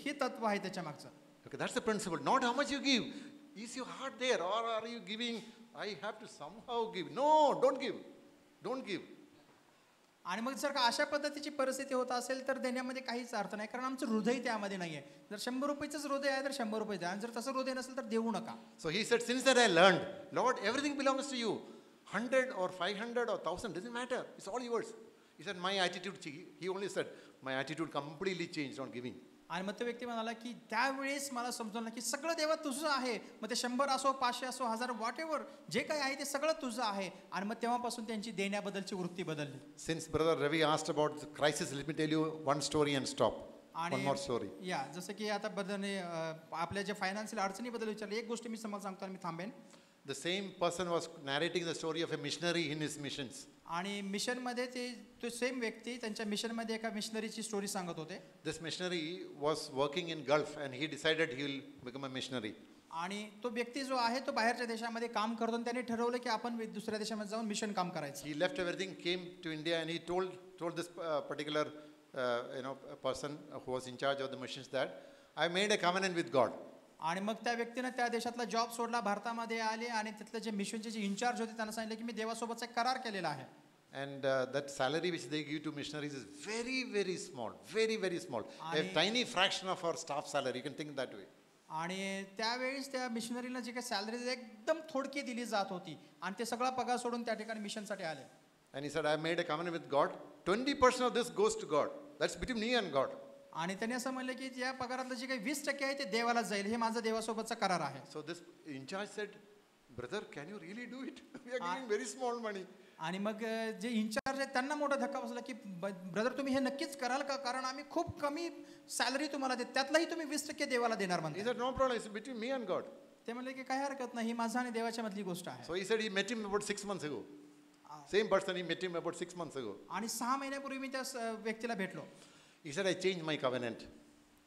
हे तत्व आहे त्याच्या मागचं. Okay, that's the principle. Not how much you give. Is your heart there, or are you giving? I have to somehow give. No, don't give. Don't give. आणि मग जर का अशा पद्धतीची परिस्थिती होत असेल तर देण्यामध्ये काहीच अर्थ नाही, कारण आमचं हृदय त्यामध्ये नाही आहे. जर 100 रुपयेचंच हृदय आहे तर 100 रुपये द्या, आणि जर तसं हृदय नसेल तर देऊ नका. So he said, since that I learned, Lord, everything belongs to you. 100 or 500 or 1000 doesn't matter. It's all yours. He said, my attitude. He only said, my attitude completely changed on giving. आणि मग तो व्यक्ती म्हणाला की त्यावेळेस मला समजलं की सगळं देवा तुझं आहे. मग ते 100 असो, 500 असो, 1000, व्हॉट एव्हर जे काही आहे ते सगळं तुझं आहे. आणि मग तेव्हापासून त्यांची देण्याबद्दलची वृत्ती बदलली. Since brother Ravi asked about the crisis, let me tell you one story and stop. One more story. या जसं की आता बद्दलने आपल्या जे फायनान्शियल अडचणीबद्दल विचारलं, एक गोष्ट मी समज सांगतो आणि मी थांबेन. The same person was narrating the story of a missionary in his missions. आणि मिशनमध्ये तो सेम व्यक्ती त्यांच्या मिशनमध्ये एका मिशनरीची स्टोरी सांगत होते. This missionary was working in Gulf and he decided he will become a missionary. आणि तो व्यक्ती जो आहे तो बाहेरच्या देशामध्ये काम करतो आणि त्याने ठरवलं की आपण दुसऱ्या देशामध्ये जाऊन मिशन काम करायचं. He left everything, came to India, and he told this particular person who was in charge of the missions that I made a covenant with God. आणि मग त्या व्यक्तीनं त्या देशातला जॉब सोडला, भारतामध्ये आले आणि तिथले जे मिशनचे जे इन्चार्ज होते त्यांना सांगितलं की मी देवासोबतचा एक करार केलेला आहे. And that salary which they give to missionaries is very, very small, very, very small. A tiny fraction of our staff salary. You can think that way. आणि त्यावेळेस त्या मिशनरीला जी काही सॅलरी एकदम थोडकी दिली जात होती आणि ते सगळा पगार सोडून त्या ठिकाणी मिशनसाठी आले. And he said, I made a covenant with God. 20% of this goes to God. That's between me and God. आणि त्यांनी असं म्हणलं की या पगारातलं जे काही 20% आहे ते देवाला जाईल, हे माझा देवासोबतचा करार आहे. So this in charge said, brother, can you really do it? We are giving very small money. आणि मग जे इन्चार्ज आहेत त्यांना मोठा धक्का बसला की ब्रदर तुम्ही हे नक्कीच कराल का, कारण आम्ही खूप कमी सॅलरी तुम्हाला देत, त्यातलाही तुम्ही 20% देवाला देणार He म्हणते. said, no problem, it's between me and God. ते म्हणले की काही हरकत नाही, माझा आणि देवाच्या मधली गोष्ट आहे. So he said he met him about 6 months ago. Same person, he met him about 6 months ago. आणि 6 महिन्यापूर्वी मी त्या व्यक्तीला भेटलो. He said, I changed my covenant.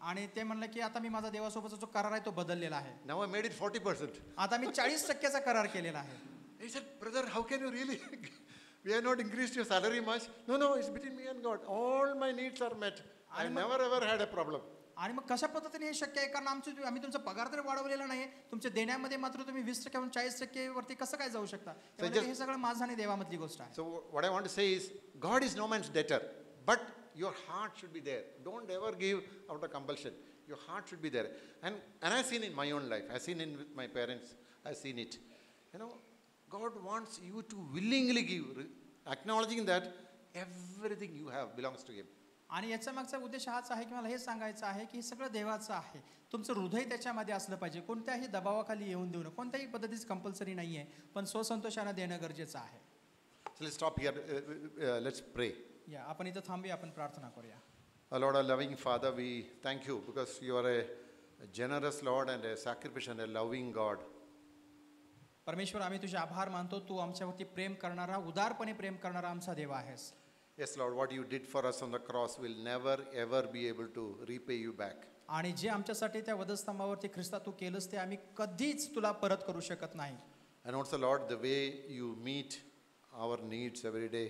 आणि ते म्हणलं की आता मी माझा देवासोबतचा जो करार आहे तो बदललेला आहे. Now I made it 40%. आता मी 40%चा करार केलेला आहे. He said, brother, how can you really? We have not increased your salary much. No, it's between me and God. All my needs are met. I never ever had a problem. आणि मग कशा पद्धतीने हे शक्य आहे, कारण आम्ही तुमचा पगार तरी वाढवलेला नाही, तुमच्या देण्यामध्ये मात्र तुम्ही 20% 40% वरती कसं काय जाऊ शकता. हे सगळं माझं आणि देवामधली गोष्ट आहे. So what I want to say is, God is no man's debtor. but your heart should be there. Don't ever give out of compulsion. Your heart should be there. And I've seen in my own life, I've seen it with my parents, I've seen it. You know, God wants you to willingly give, acknowledging that everything you have belongs to Him. आणि याचा मागचा उद्देश हाच आहे की मला हे सांगायचं आहे की हे सगळं देवाचं आहे. तुमचं हृदय त्याच्यामध्ये असलं पाहिजे. कोणत्याही दबावाखाली येऊन देऊ नये. कोणत्याही पद्धतीची कंपल्सरी नाही आहे, पण स्वसंतोषानं देणं गरजेचं आहे. So let's stop here. Let's pray. या आपण इथं थांबूया, आपण प्रार्थना करूया. Our Lord, our loving Father, we thank you because you are a generous Lord and a sacrificial and a loving God. परमेश्वर, आम्ही तुझे आभार मानतो. तू आमच्यावरती प्रेम करणारा, उदारपणे प्रेम करणारा आमचा देव आहेस. Yes, Lord, what you did for us on the cross will never ever be able to repay you back. आणि जे आमच्यासाठी त्या वधस्तंभावरती ख्रिस्ता तू केलंस ते आम्ही कधीच तुला परत करू शकत नाही. And also, Lord, the way you meet our needs every day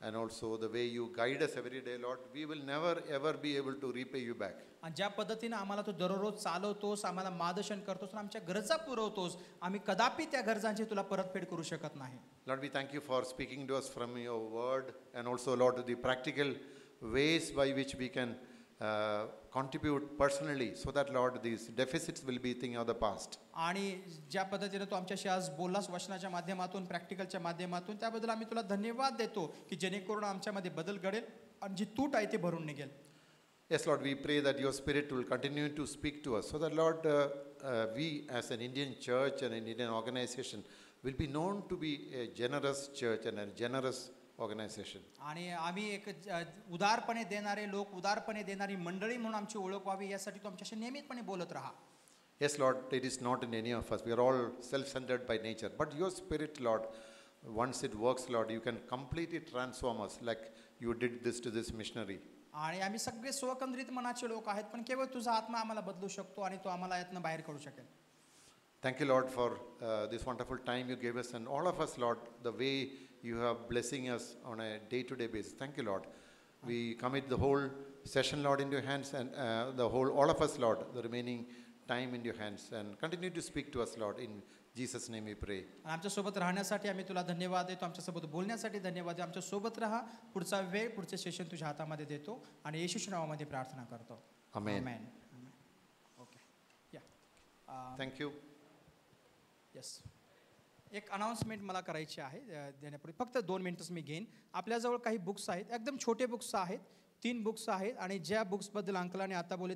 and also the way you guide us every day, Lord, we will never ever be able to repay you back. आणि ज्या पद्धतीनं आम्हाला तू दररोज चालवतोस, आम्हाला मार्गदर्शन करतोस आणि आमच्या गरजा पुरवतोस, आम्ही कदापि त्या गरजांची तुला परतफेड करू शकत नाही. Lord, we thank you for speaking to us from your word and also, Lord, the practical ways by which we can contribute personally so that, Lord, these deficits will be thing of the past. आणि ज्या पद्धतीने तू आमच्याशी आज बोललास वचनाच्या माध्यमातून, प्रॅक्टिकलच्या माध्यमातून, त्याबद्दल आम्ही तुला धन्यवाद देतो की जेणेकरून आमच्यामध्ये बदल घडेल आणि जी तूट आहे ती भरून निघेल. Yes, Lord, we pray that your Spirit will continue to speak to us so that, Lord, we as an Indian church and an Indian organization will be known to be a generous church and a generous organization. आणि आम्ही एक उदारपणे देणारे लोक, उदारपणे देणारी मंडळी म्हणून आमची ओळख व्हावी यासाठी तू आमच्याशी नियमितपणे बोलत राहा. Yes, Lord, it is not in any of us. We are all self-centered by nature. But your Spirit, Lord, once it works, Lord, you can completely transform us like you did this to this missionary. आणि आम्ही सगळे स्वकेंद्रित मनाचे लोक आहेत, पण केवळ तुझा आत्मा आम्हाला बदलू शकतो आणि तो आम्हाला यातनं बाहेर काढू शकेल. Thank you, Lord, for this wonderful time you gave us and all of us, Lord, the way you are blessing us on a day-to-day basis. Thank you, Lord. We commit the whole session, Lord, into your hands and all of us, Lord, the remaining time in your hands and continue to speak to us, Lord. In Jesus' name we pray. आणि आमच्यासोबत राहण्यासाठी आम्ही तुला धन्यवाद देतो. आमच्यासोबत बोलण्यासाठी धन्यवाद देतो. आमच्यासोबत राहा. पुढचा वेळ, पुढचे सेशन तुझ्या हातामध्ये देतो आणि येशूच्या नावामध्ये प्रार्थना करतो. Amen. ओके. या. Thank you. येस. एक अनाउन्समेंट मला करायची आहे देण्यापूर्वी. फक्त 2 मिनिट्स मी घेईन. आपल्याजवळ काही बुक्स आहेत, एकदम छोटे बुक्स आहेत, 3 बुक्स आहेत आणि ज्या बुक्सबद्दल अंकलाने आता बोलले